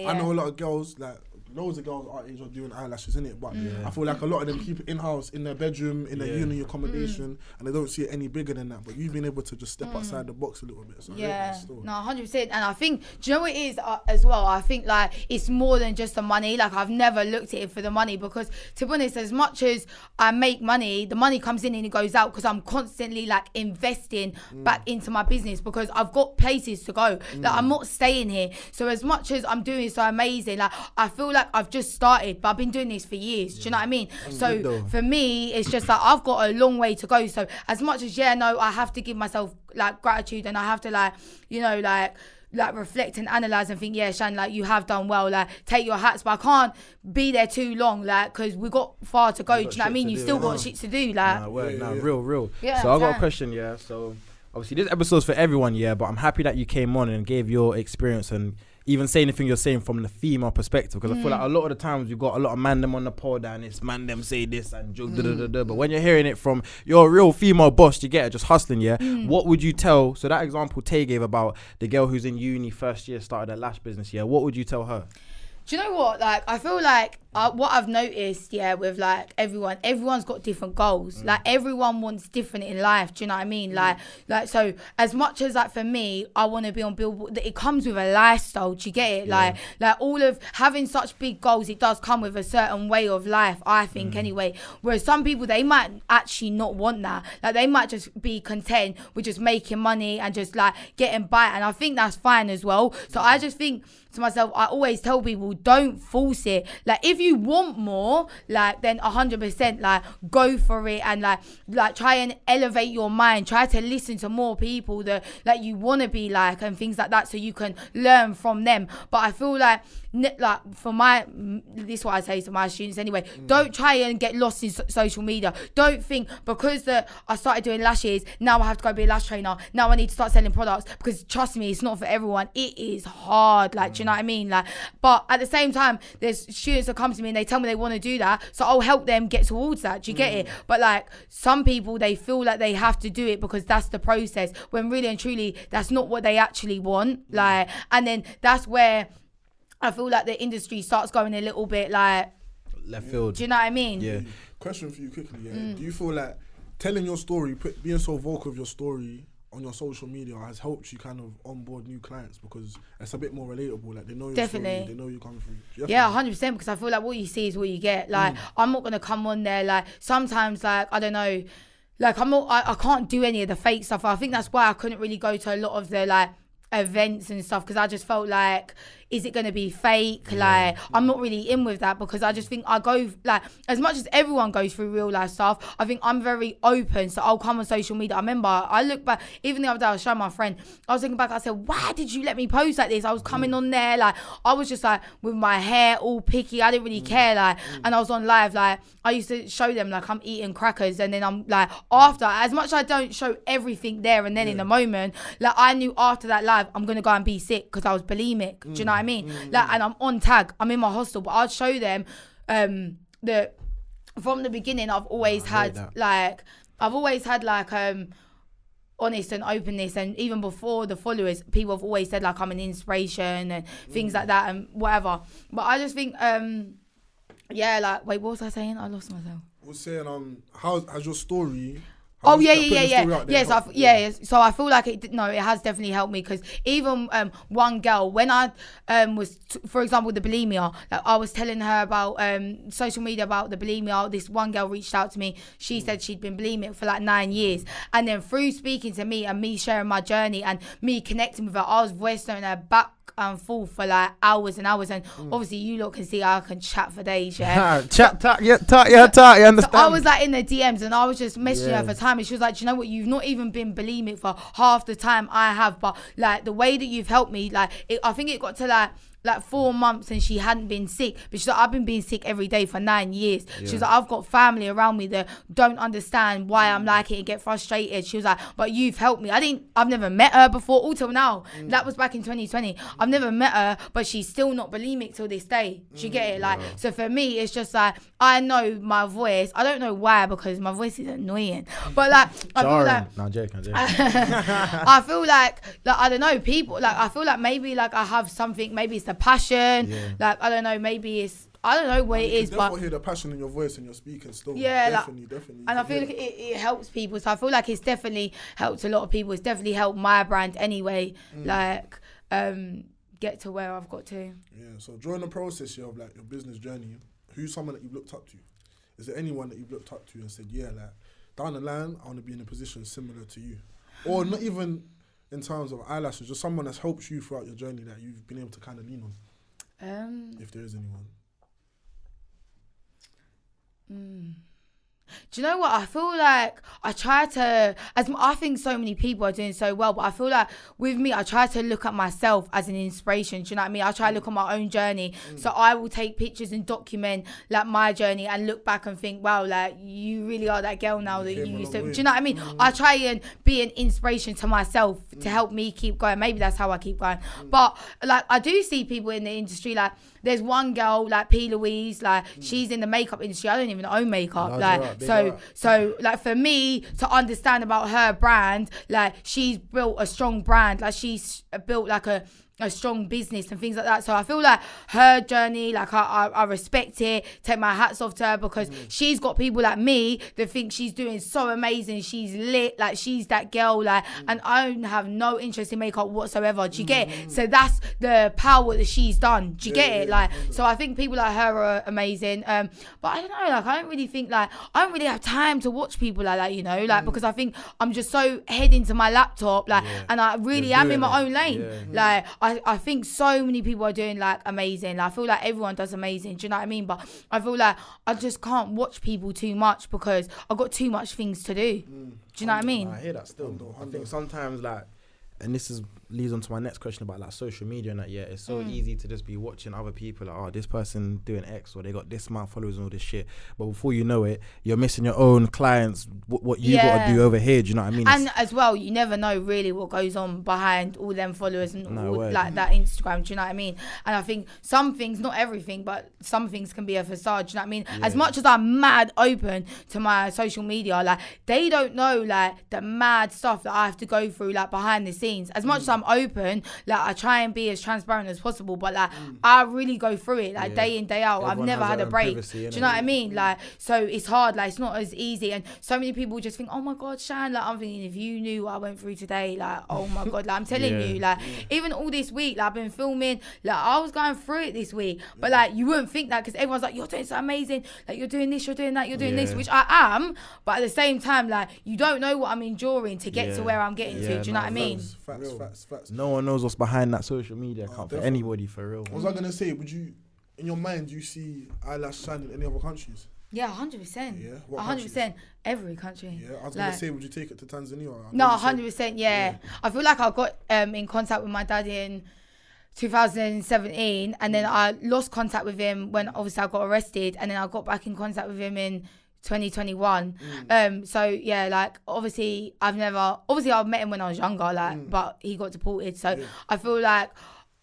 [SPEAKER 1] I know a lot of girls, like loads of girls our age are doing eyelashes, innit? But I feel like a lot of them keep it in-house, in their bedroom, in their uni accommodation, and they don't see it any bigger than that. But you've been able to just step outside the box a little bit. So
[SPEAKER 3] no, 100%. And I think, do you know what it is as well? I think like it's more than just the money. Like I've never looked at it for the money, because to be honest, as much as I make money, the money comes in and it goes out because I'm constantly like investing back into my business, because I've got places to go. Like I'm not staying here. So as much as I'm doing so amazing, like I feel like I've just started, but I've been doing this for years. Do you know what I mean? So for me, it's just like I've got a long way to go. So as much as I have to give myself like gratitude, and I have to like, you know, like reflect and analyze and think, Shan, like you have done well, like take your hats, but I can't be there too long, like because we got far to go. Do you know what I mean? You still got shit to do, like
[SPEAKER 2] real. So I got a question, so obviously this episode's for everyone, but I'm happy that you came on and gave your experience and even say anything you're saying from the female perspective, because I feel like a lot of the times you got a lot of man them on the pod and it's man them say this and but when you're hearing it from your real female boss, you get it, just hustling, what would you tell? So that example Tay gave about the girl who's in uni first year, started a lash business, what would you tell her?
[SPEAKER 3] Do you know what? Like, I feel like what I've noticed, with like everyone's got different goals. Like, everyone wants different in life. Do you know what I mean? Like so as much as like for me, I want to be on Billboard, it comes with a lifestyle. Do you get it? Like all of having such big goals, it does come with a certain way of life, I think anyway. Whereas some people, they might actually not want that. Like, they might just be content with just making money and just like getting by. And I think that's fine as well. So I just think to myself, I always tell people, don't force it. Like, if you want more, like, then 100% like go for it, and like try and elevate your mind. Try to listen to more people that like you want to be like, and things like that, so you can learn from them. But I feel like for this is what I say to my students anyway, don't try and get lost in social media. Don't think because I started doing lashes, now I have to go be a lash trainer, now I need to start selling products, because trust me, it's not for everyone. It is hard, like, do you know what I mean? Like, but at the same time, there's students that come to me and they tell me they want to do that, so I'll help them get towards that. Do you get it? But like, some people, they feel like they have to do it because that's the process, when really and truly that's not what they actually want. Like, and then that's where I feel like the industry starts going a little bit like
[SPEAKER 2] left field.
[SPEAKER 3] Do you know what I mean?
[SPEAKER 2] Yeah.
[SPEAKER 1] Question for you quickly. Do you feel like telling your story, being so vocal of your story on your social media has helped you kind of onboard new clients, because it's a bit more relatable? Like, they know your story, they know you come through.
[SPEAKER 3] Yeah, 100%. Because I feel like what you see is what you get. Like, I'm not gonna come on there. Like, sometimes, like, I don't know. Like, I can't do any of the fake stuff. I think that's why I couldn't really go to a lot of the like events and stuff, because I just felt like, is it going to be fake? Like, I'm not really in with that, because I just think I go, like, as much as everyone goes through real life stuff, I think I'm very open. So I'll come on social media. I remember, I look back, even the other day I was showing my friend, I was thinking back, I said, why did you let me post like this? I was coming on there, like, I was just like, with my hair all picky, I didn't really care, like, and I was on live, like, I used to show them, like, I'm eating crackers, and then I'm like, after, as much as I don't show everything there and then in the moment, like, I knew after that live, I'm going to go and be sick, because I was bulimic. Do you know what I mean? Like, and I'm on tag, I'm in my hostel, but I'd show them that from the beginning I've always had honest and openness, and even before the followers, people have always said like I'm an inspiration and things like that and whatever. But I just think like, wait, what was I saying? I lost myself.
[SPEAKER 1] I was saying how has your story
[SPEAKER 3] So I feel like it has definitely helped me, because even one girl, when I was for example the bulimia, like, I was telling her about social media about the bulimia. This one girl reached out to me. She said she'd been bulimic for like 9 years, and then through speaking to me and me sharing my journey and me connecting with her, I was voice noting her back and forth for like hours and hours, and obviously you lot can see I can chat for days. You understand? So I was like in the DMs and I was just messaging her for time, and she was like, do you know what, you've not even been bulimic for half the time I have, but like the way that you've helped me, like I think it got to like 4 months and she hadn't been sick, but she's like, I've been being sick every day for 9 years. She was like, I've got family around me that don't understand why I'm like it and get frustrated. She was like, but you've helped me. I've never met her before, all till now. That was back in 2020. I've never met her, but she's still not bulimic till this day. Do you get it? Like, so for me, it's just like, I know my voice. I don't know why, because my voice is annoying, but like, I feel like,
[SPEAKER 2] no, I'm joking.
[SPEAKER 3] I feel like I don't know, people, like, I feel like maybe like I have something, maybe it's the passion, like, I don't know, maybe it's, I don't know what it is, but
[SPEAKER 1] hear the passion in your voice and your speaking still.
[SPEAKER 3] Definitely. And I feel like it helps people. So I feel like it's definitely helped a lot of people. It's definitely helped my brand anyway. Like, get to where I've got to.
[SPEAKER 1] Yeah. So during the process of like your business journey, who's someone that you've looked up to? Is there anyone that you've looked up to and said, yeah, like, down the line, I want to be in a position similar to you, or not even in terms of eyelashes, just someone that's helped you throughout your journey that you've been able to kind of lean on, if there is anyone?
[SPEAKER 3] Do you know what? I feel like I try to, I think so many people are doing so well, but I feel like with me, I try to look at myself as an inspiration. Do you know what I mean? I try to look at my own journey. So I will take pictures and document like my journey and look back and think, wow, like you really are that girl now that you used to. Do you know what I mean? I try and be an inspiration to myself to help me keep going. Maybe that's how I keep going. But like I do see people in the industry, like there's one girl like P. Louise, like she's in the makeup industry. I don't even own makeup. So like for me to understand about her brand, like she's built a strong brand, like she's built like a strong business and things like that. So I feel like her journey, like I respect it, take my hats off to her, because she's got people like me that think she's doing so amazing, she's lit, like she's that girl, like and I don't have no interest in makeup whatsoever. Do you get it? So that's the power that she's done. Do you get it? Like so I think people like her are amazing. But I don't know, like I don't really think, like I don't really have time to watch people like that, you know, like because I think I'm just so head into my laptop, like and I really am in my own lane. Like I think so many people are doing like amazing. Like, I feel like everyone does amazing. Do you know what I mean? But I feel like I just can't watch people too much because I've got too much things to do. Do you know what I mean?
[SPEAKER 2] I hear that still. I think sometimes like, and this leads on to my next question about like social media and that. Yeah, it's so easy to just be watching other people like, oh, this person doing X or they got this amount of followers and all this shit. But before you know it, you're missing your own clients, what you got to do over here. Do you know what I mean?
[SPEAKER 3] And as well, you never know really what goes on behind all them followers and all like that Instagram. Do you know what I mean? And I think some things, not everything, but some things can be a facade. Do you know what I mean? As much as I'm mad open to my social media, like they don't know like the mad stuff that I have to go through like behind the scenes. As much as I'm open, like I try and be as transparent as possible, but like I really go through it like day in, day out. I've never had a break. Do you know what I mean? Like, so it's hard, like it's not as easy, and so many people just think, oh my god, Shan, like I'm thinking, if you knew what I went through today, like oh my god, like I'm telling you, like even all this week, like I've been filming, like I was going through it this week, but like you wouldn't think that because everyone's like, you're doing so amazing, like you're doing this, you're doing that, you're doing this, which I am, but at the same time, like you don't know what I'm enduring to get to where I'm getting to. Do you know what I mean?
[SPEAKER 1] Facts.
[SPEAKER 2] No one knows what's behind that social media account for anybody, for real.
[SPEAKER 1] What was I gonna say? Would you, in your mind, do you see IlashShan in any other countries?
[SPEAKER 3] Yeah, 100%.
[SPEAKER 1] Yeah, what
[SPEAKER 3] 100%. Every country.
[SPEAKER 1] Yeah, I was gonna say, would you take it to Tanzania?
[SPEAKER 3] No, 100%. Yeah, I feel like I got in contact with my dad in 2017, and then I lost contact with him when obviously I got arrested, and then I got back in contact with him in 2021. So yeah, like obviously I've met him when I was younger, like but he got deported. So I feel like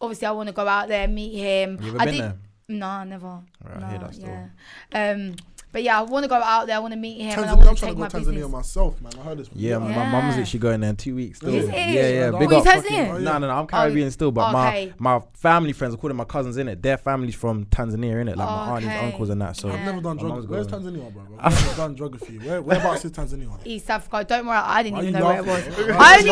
[SPEAKER 3] obviously I want to go out there, meet him.
[SPEAKER 2] You ever been there?
[SPEAKER 3] No, never.
[SPEAKER 2] Right, I hear that still.
[SPEAKER 3] Yeah. But yeah, I want to go out there. I want to meet him.
[SPEAKER 1] Tanzania,
[SPEAKER 3] and I want
[SPEAKER 1] I'm
[SPEAKER 3] to
[SPEAKER 1] trying
[SPEAKER 3] take
[SPEAKER 1] to
[SPEAKER 3] my
[SPEAKER 1] go Tanzania
[SPEAKER 3] business.
[SPEAKER 1] myself, man. I heard this.
[SPEAKER 2] Yeah, my mum's literally going there in 2 weeks still.
[SPEAKER 3] Is it?
[SPEAKER 2] Yeah.
[SPEAKER 3] Oh,
[SPEAKER 2] Big
[SPEAKER 3] you
[SPEAKER 2] up.
[SPEAKER 3] Tanzanian?
[SPEAKER 2] No, I'm Caribbean still, but
[SPEAKER 3] okay.
[SPEAKER 2] my family friends, I call them my cousins, innit? Their family's from Tanzania, innit? Like my aunties, uncles and that. So
[SPEAKER 1] I've never done geography. Where's Tanzania, bro? I've never done geography. Whereabouts is Tanzania?
[SPEAKER 3] East Africa. Don't worry, I didn't even know where it was.
[SPEAKER 1] Laughing?
[SPEAKER 3] I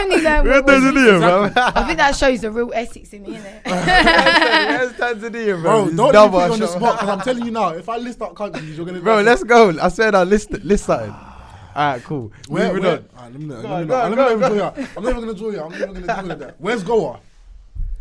[SPEAKER 3] only learned where it was.
[SPEAKER 2] Tanzania, bro.
[SPEAKER 3] I think that shows the real Essex in me, innit?
[SPEAKER 2] Where's Tanzania, bro?
[SPEAKER 1] Don't let me put you on the spot, because I'm telling you now, if I list out countries, you're gonna.
[SPEAKER 2] Bro, let's go. I said I'll list something. Alright, cool. Moving on.
[SPEAKER 1] Let me know. I'm never gonna draw you. I'm never gonna do that. Where's Goa?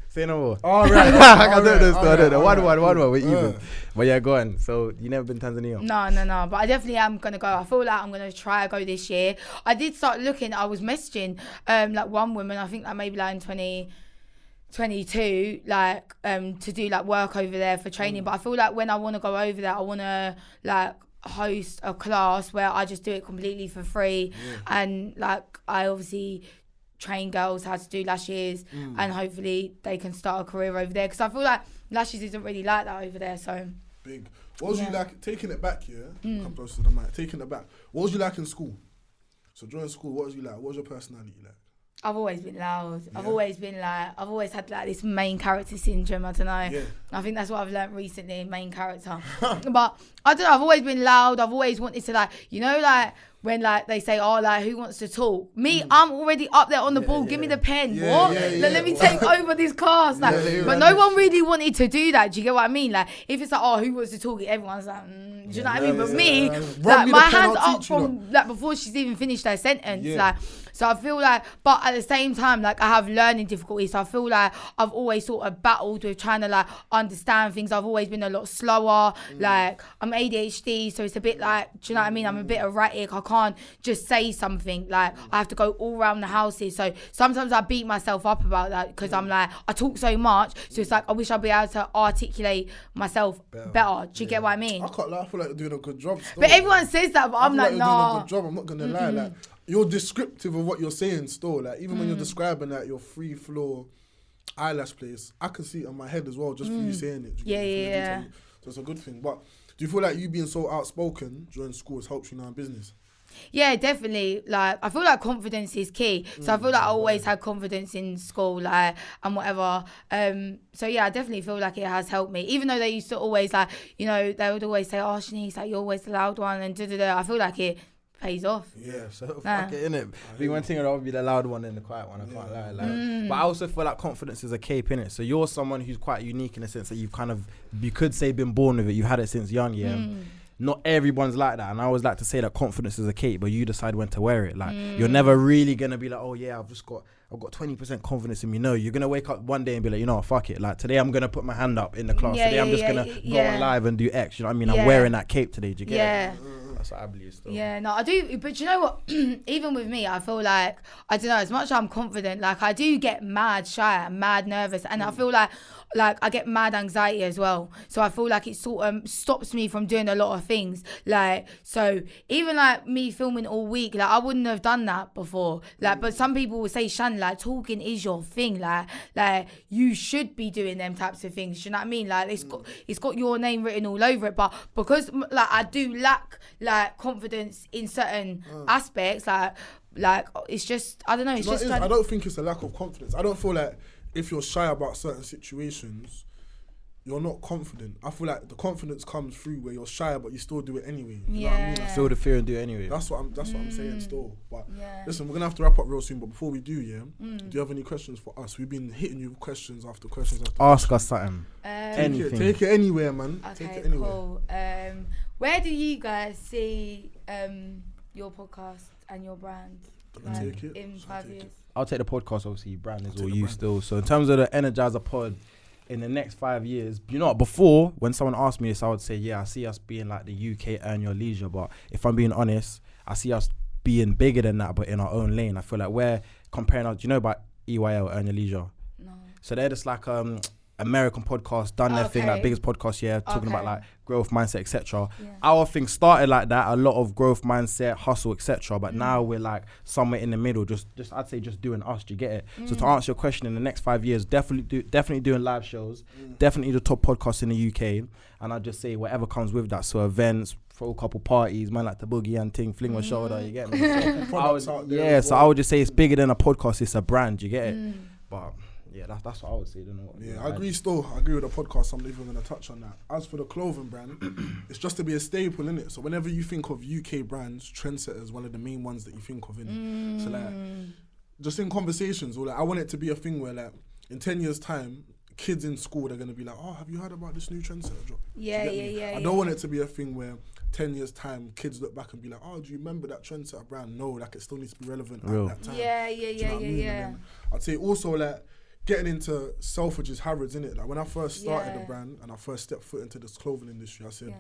[SPEAKER 2] Say no more.
[SPEAKER 1] All right.
[SPEAKER 2] I don't know. One. We're even. But yeah, go on. So you never been Tanzania?
[SPEAKER 3] No. But I definitely am gonna go. I feel like I'm gonna try go this year. I did start looking. I was messaging like one woman. I think like maybe like in 2022, like to do like work over there for training. But I feel like when I want to go over there, I want to like host a class where I just do it completely for free, and like I obviously train girls how to do lashes, and hopefully they can start a career over there, because I feel like lashes isn't really like that over there. So
[SPEAKER 1] big. What was you like taking it back? Come close to the mic. Taking it back. What was you like in school? So during school, what was you like? What was your personality like?
[SPEAKER 3] I've always been loud. Yeah. I've always had like this main character syndrome. I don't know. Yeah. I think that's what I've learnt recently, main character. But I don't know, I've always been loud. I've always wanted to like, you know, like when like they say, oh, like who wants to talk? Me, I'm already up there on the ball. Give me the pen. Let me take over this class. Like, but no one really wanted to do that. Do you get what I mean? Like if it's like, oh, who wants to talk? Everyone's like, do you know what I mean? But me, like my hands up from like before she's even finished her sentence. Like So I feel like, but at the same time, like I have learning difficulties. So I feel like I've always sort of battled with trying to like understand things. I've always been a lot slower. Like I'm ADHD, so it's a bit like, do you know what I mean? I'm a bit erratic. I can't just say something. Like I have to go all around the houses. So sometimes I beat myself up about that because I'm like, I talk so much. So it's like, I wish I'd be able to articulate myself better. Do you get what I mean?
[SPEAKER 1] I can't lie. I feel like you're doing a good job still.
[SPEAKER 3] But everyone says that, but I'm like,
[SPEAKER 1] you're
[SPEAKER 3] nah.
[SPEAKER 1] doing a good job. I'm not gonna lie. Like you're descriptive of what you're saying still. Like even when you're describing like your free floor eyelash place, I can see it in my head as well just for you saying it.
[SPEAKER 3] Yeah.
[SPEAKER 1] So it's a good thing. But do you feel like you being so outspoken during school has helped you now in business?
[SPEAKER 3] Yeah, definitely. Like I feel like confidence is key. So I feel like I always had confidence in school, like and whatever. So yeah, I definitely feel like it has helped me. Even though they used to always like, you know, they would always say, "Oh, Shanice, like you're always the loud one," and I feel like it pays off.
[SPEAKER 2] Yeah, so fuck it, innit? Be one thing, I'll be the loud one and the quiet one. I can't lie. Like, but I also feel like confidence is a cape, innit? So you're someone who's quite unique in the sense that you've kind of, you could say, been born with it. You've had it since young, yeah. Not everyone's like that, and I always like to say that confidence is a cape, but you decide when to wear it. Like you're never really gonna be like, oh yeah, I've got 20% confidence in me. No, you're gonna wake up one day and be like, you know what, fuck it. Like today I'm gonna put my hand up in the class. Today I'm just gonna go on live and do X. You know what I mean? I'm wearing that cape today. Do you get it? That's what I believe still.
[SPEAKER 3] Yeah, no, I do. But you know what? Even with me, I feel like, I don't know, as much as I'm confident, like I do get mad shy and mad nervous. And I feel like I get mad anxiety as well. So I feel like it sort of stops me from doing a lot of things. Like, so even like me filming all week, like I wouldn't have done that before. Like, but some people will say, Shan, like talking is your thing. Like you should be doing them types of things. You know what I mean? Like it's got your name written all over it. But because like I do lack like confidence in certain aspects, like it's just, I don't know. It's just
[SPEAKER 1] I don't think it's a lack of confidence. I don't feel like if you're shy about certain situations, you're not confident. I feel like the confidence comes through where you're shy, but you still do it anyway. You know what I mean?
[SPEAKER 2] Feel the fear and do it anyway.
[SPEAKER 1] That's what I'm saying still. But listen, we're gonna have to wrap up real soon. But before we do, do you have any questions for us? We've been hitting you with questions after questions after
[SPEAKER 2] Ask
[SPEAKER 1] questions.
[SPEAKER 2] us something.
[SPEAKER 1] Anything. Take it anywhere, man.
[SPEAKER 3] Okay,
[SPEAKER 1] take it anywhere.
[SPEAKER 3] Cool. Where do you guys see your podcast and your brand in 5 years?
[SPEAKER 2] I'll take the podcast, obviously. Brand is all you still. So in terms of the Energizer pod, in the next 5 years, you know what, before, when someone asked me this, I would say, yeah, I see us being like the UK Earn Your Leisure. But if I'm being honest, I see us being bigger than that, but in our own lane. I feel like we're comparing us, do you know about EYL, Earn Your Leisure?
[SPEAKER 3] No.
[SPEAKER 2] So they're just like American podcast, done their thing, like biggest podcast, talking about like growth mindset, etc. Our thing started like that, a lot of growth mindset, hustle, etc. But now we're like somewhere in the middle, just I'd say just doing us. Do you get it? So to answer your question, in the next 5 years, definitely doing live shows, definitely the top podcast in the UK, and I'd just say whatever comes with that. So events, throw a couple parties, man, like the boogie and thing, fling my shoulder. You get me? So I would just say it's bigger than a podcast. It's a brand. You get it? But yeah, that's what I would say. Don't know.
[SPEAKER 1] I agree still. I agree with the podcast. I'm not even going to touch on that. As for the clothing brand, it's just to be a staple, innit? So whenever you think of UK brands, TayTrendsetter is one of the main ones that you think of, innit? So like, just in conversations, or like, I want it to be a thing where like, in 10 years' time, kids in school, they're going to be like, oh, have you heard about this new TayTrendsetter drop? I don't want it to be a thing where 10 years' time, kids look back and be like, oh, do you remember that TayTrendsetter brand? No, like it still needs to be relevant at that time. Yeah. I'd say also like, getting into Selfridges, Harrods, innit? Like when I first started the brand and I first stepped foot into this clothing industry, I said,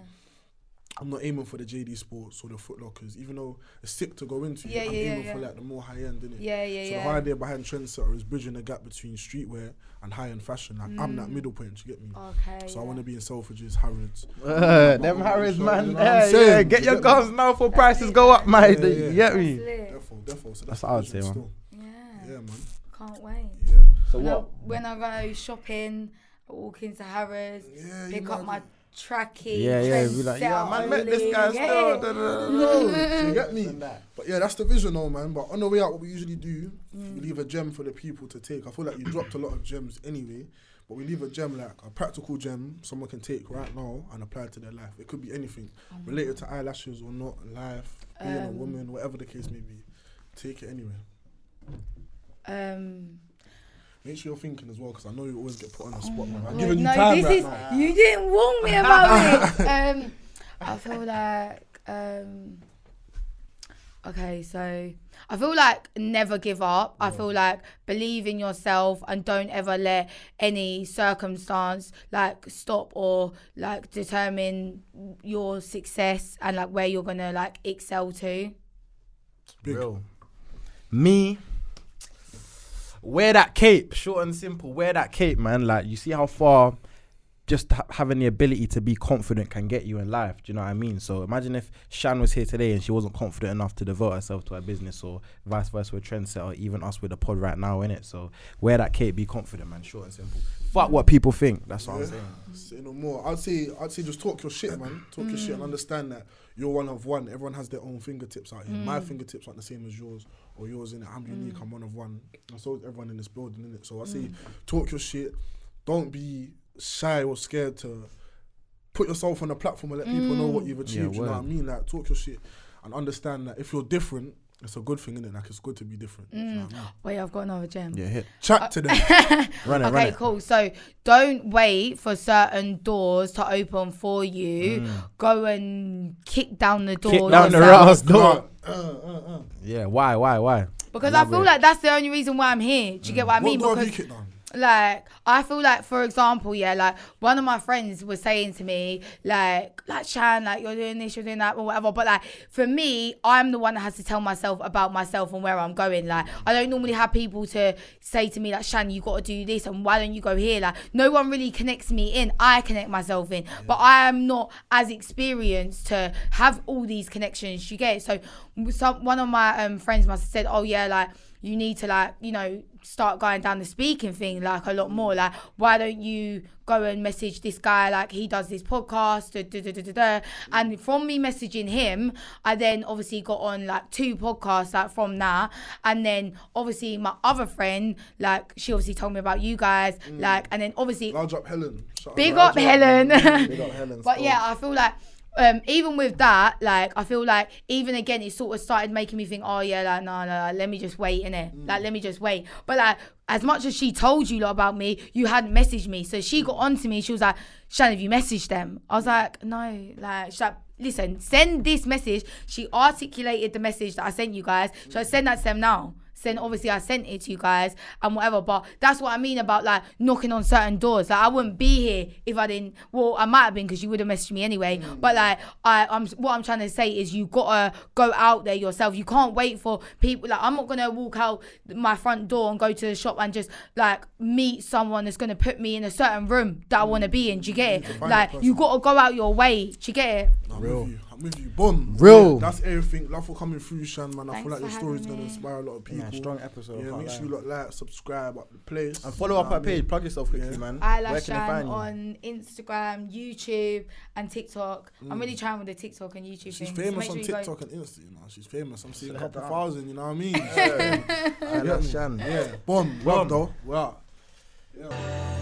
[SPEAKER 1] I'm not aiming for the JD Sports or the Foot Lockers, even though it's sick to go into. I'm aiming for like the more high end, innit? So the whole idea behind TayTrendsetter is bridging the gap between streetwear and high end fashion. Like I'm that middle point, you get me? So I want to be in Selfridges, Harrods.
[SPEAKER 2] Them Harrods, man. You know get your guns now for prices go up, mate. You get me?
[SPEAKER 1] Therefore. So
[SPEAKER 2] that's what I would say, man.
[SPEAKER 1] Yeah, man.
[SPEAKER 3] Can't wait.
[SPEAKER 2] So
[SPEAKER 3] when I go shopping, I walk into Harrods, pick up my trackie.
[SPEAKER 2] Be like, man, met this guy still.
[SPEAKER 1] You get me? But yeah, that's the vision, though, man. But on the way out, what we usually do, we leave a gem for the people to take. I feel like you dropped a lot of gems anyway, but we leave a gem, like a practical gem, someone can take right now and apply it to their life. It could be anything related to eyelashes or not, life, being a woman, whatever the case may be. Take it anyway. Make sure you're thinking as well, because I know you always get put on the spot, man. I'm giving you time right now.
[SPEAKER 3] You didn't warn me about it. I feel like Okay, so I feel like never give up. I feel like believe in yourself and don't ever let any circumstance like stop or like determine your success and like where you're gonna like excel to.
[SPEAKER 2] Real. Me, wear that cape. Short and simple. Wear that cape, man. Like, you see how far just having the ability to be confident can get you in life. Do you know what I mean? So imagine if Shan was here today and she wasn't confident enough to devote herself to her business, or vice versa with TayTrendsetter, or even us with the pod right now, innit? So wear that cape, be confident, man. Short and simple. Fuck what people think. That's what I'm saying.
[SPEAKER 1] Say no more. I'd say just talk your shit, man. Talk your shit and understand that you're one of one. Everyone has their own fingertips out here. My fingertips aren't the same as yours or yours, innit? I'm unique. I'm one of one. And so is everyone in this building, innit? So I say talk your shit. Don't be shy or scared to put yourself on a platform and let people know what you've achieved. You know what I mean? Like, talk your shit and understand that if you're different, it's a good thing, isn't it? Like, it's good to be different. You know what I mean?
[SPEAKER 3] Wait, I've got another gem.
[SPEAKER 2] Yeah, hit.
[SPEAKER 1] Chat to them.
[SPEAKER 2] Run it.
[SPEAKER 3] Okay, cool. So don't wait for certain doors to open for you. Go and kick down the door.
[SPEAKER 2] Kick down the
[SPEAKER 3] yourself.
[SPEAKER 2] door. Yeah, why?
[SPEAKER 3] Because I feel like that's the only reason why I'm here. Do you get what I mean?
[SPEAKER 1] What door have
[SPEAKER 3] Because
[SPEAKER 1] you kicked down?
[SPEAKER 3] like, I feel like, for example, yeah, like one of my friends was saying to me, like Shan, like you're doing this, you're doing that, or whatever. But like for me, I'm the one that has to tell myself about myself and where I'm going. Like, I don't normally have people to say to me like, Shan, you got to do this, and why don't you go here? Like, no one really connects me in. I connect myself in, but I am not as experienced to have all these connections. You get it? So one of my friends must have said, oh yeah, like you need to like, you know, start going down the speaking thing like a lot more. Like, why don't you go and message this guy, like he does this podcast, and from me messaging him, I then obviously got on like 2 podcasts like from that. And then obviously my other friend, like she obviously told me about you guys, like, and then obviously
[SPEAKER 1] Large up Helen.
[SPEAKER 3] Big up Helen.
[SPEAKER 2] Big up Helen.
[SPEAKER 3] But yeah, I feel like even with that, like I feel like even again it sort of started making me think, oh yeah, like no, let me just wait, innit? Like let me just wait. But like as much as she told you lot about me, you hadn't messaged me. So she got on to me, she was like, Shan, have you messaged them? I was like, no, like she's like, listen, send this message. She articulated the message that I sent you guys. So I send that to them now. Then obviously I sent it to you guys and whatever, but that's what I mean about like knocking on certain doors. Like I wouldn't be here if I didn't. Well, I might have been because you would have messaged me anyway. But like what I'm trying to say is you gotta go out there yourself. You can't wait for people. Like I'm not gonna walk out my front door and go to the shop and just like meet someone that's gonna put me in a certain room that I want to be in. Do you get it? Like you gotta go out your way. Do you get it?
[SPEAKER 1] I'm with you. Boom.
[SPEAKER 2] Real.
[SPEAKER 1] That's everything. Love for coming through, Shan, man. I feel like
[SPEAKER 3] Thanks
[SPEAKER 1] your
[SPEAKER 3] for
[SPEAKER 1] story's
[SPEAKER 3] having
[SPEAKER 1] gonna
[SPEAKER 3] me.
[SPEAKER 1] inspire a lot of people.
[SPEAKER 2] Yeah, strong episode.
[SPEAKER 1] Yeah, make sure you like, subscribe, up the place.
[SPEAKER 2] And follow up our page. Plug yourself quickly, man. Where can they
[SPEAKER 3] IlashShan
[SPEAKER 2] find you?
[SPEAKER 3] on Instagram, YouTube, and TikTok. I'm really trying with the TikTok and YouTube
[SPEAKER 1] She's
[SPEAKER 3] thing.
[SPEAKER 1] famous
[SPEAKER 3] so
[SPEAKER 1] on
[SPEAKER 3] make sure
[SPEAKER 1] TikTok and Insta, you know. She's famous. I'm seeing a
[SPEAKER 2] Slow
[SPEAKER 1] couple
[SPEAKER 2] down.
[SPEAKER 1] thousand, you know what I mean?
[SPEAKER 2] IlashShan.
[SPEAKER 1] Yeah. Boom. Well, though. Well. Yeah.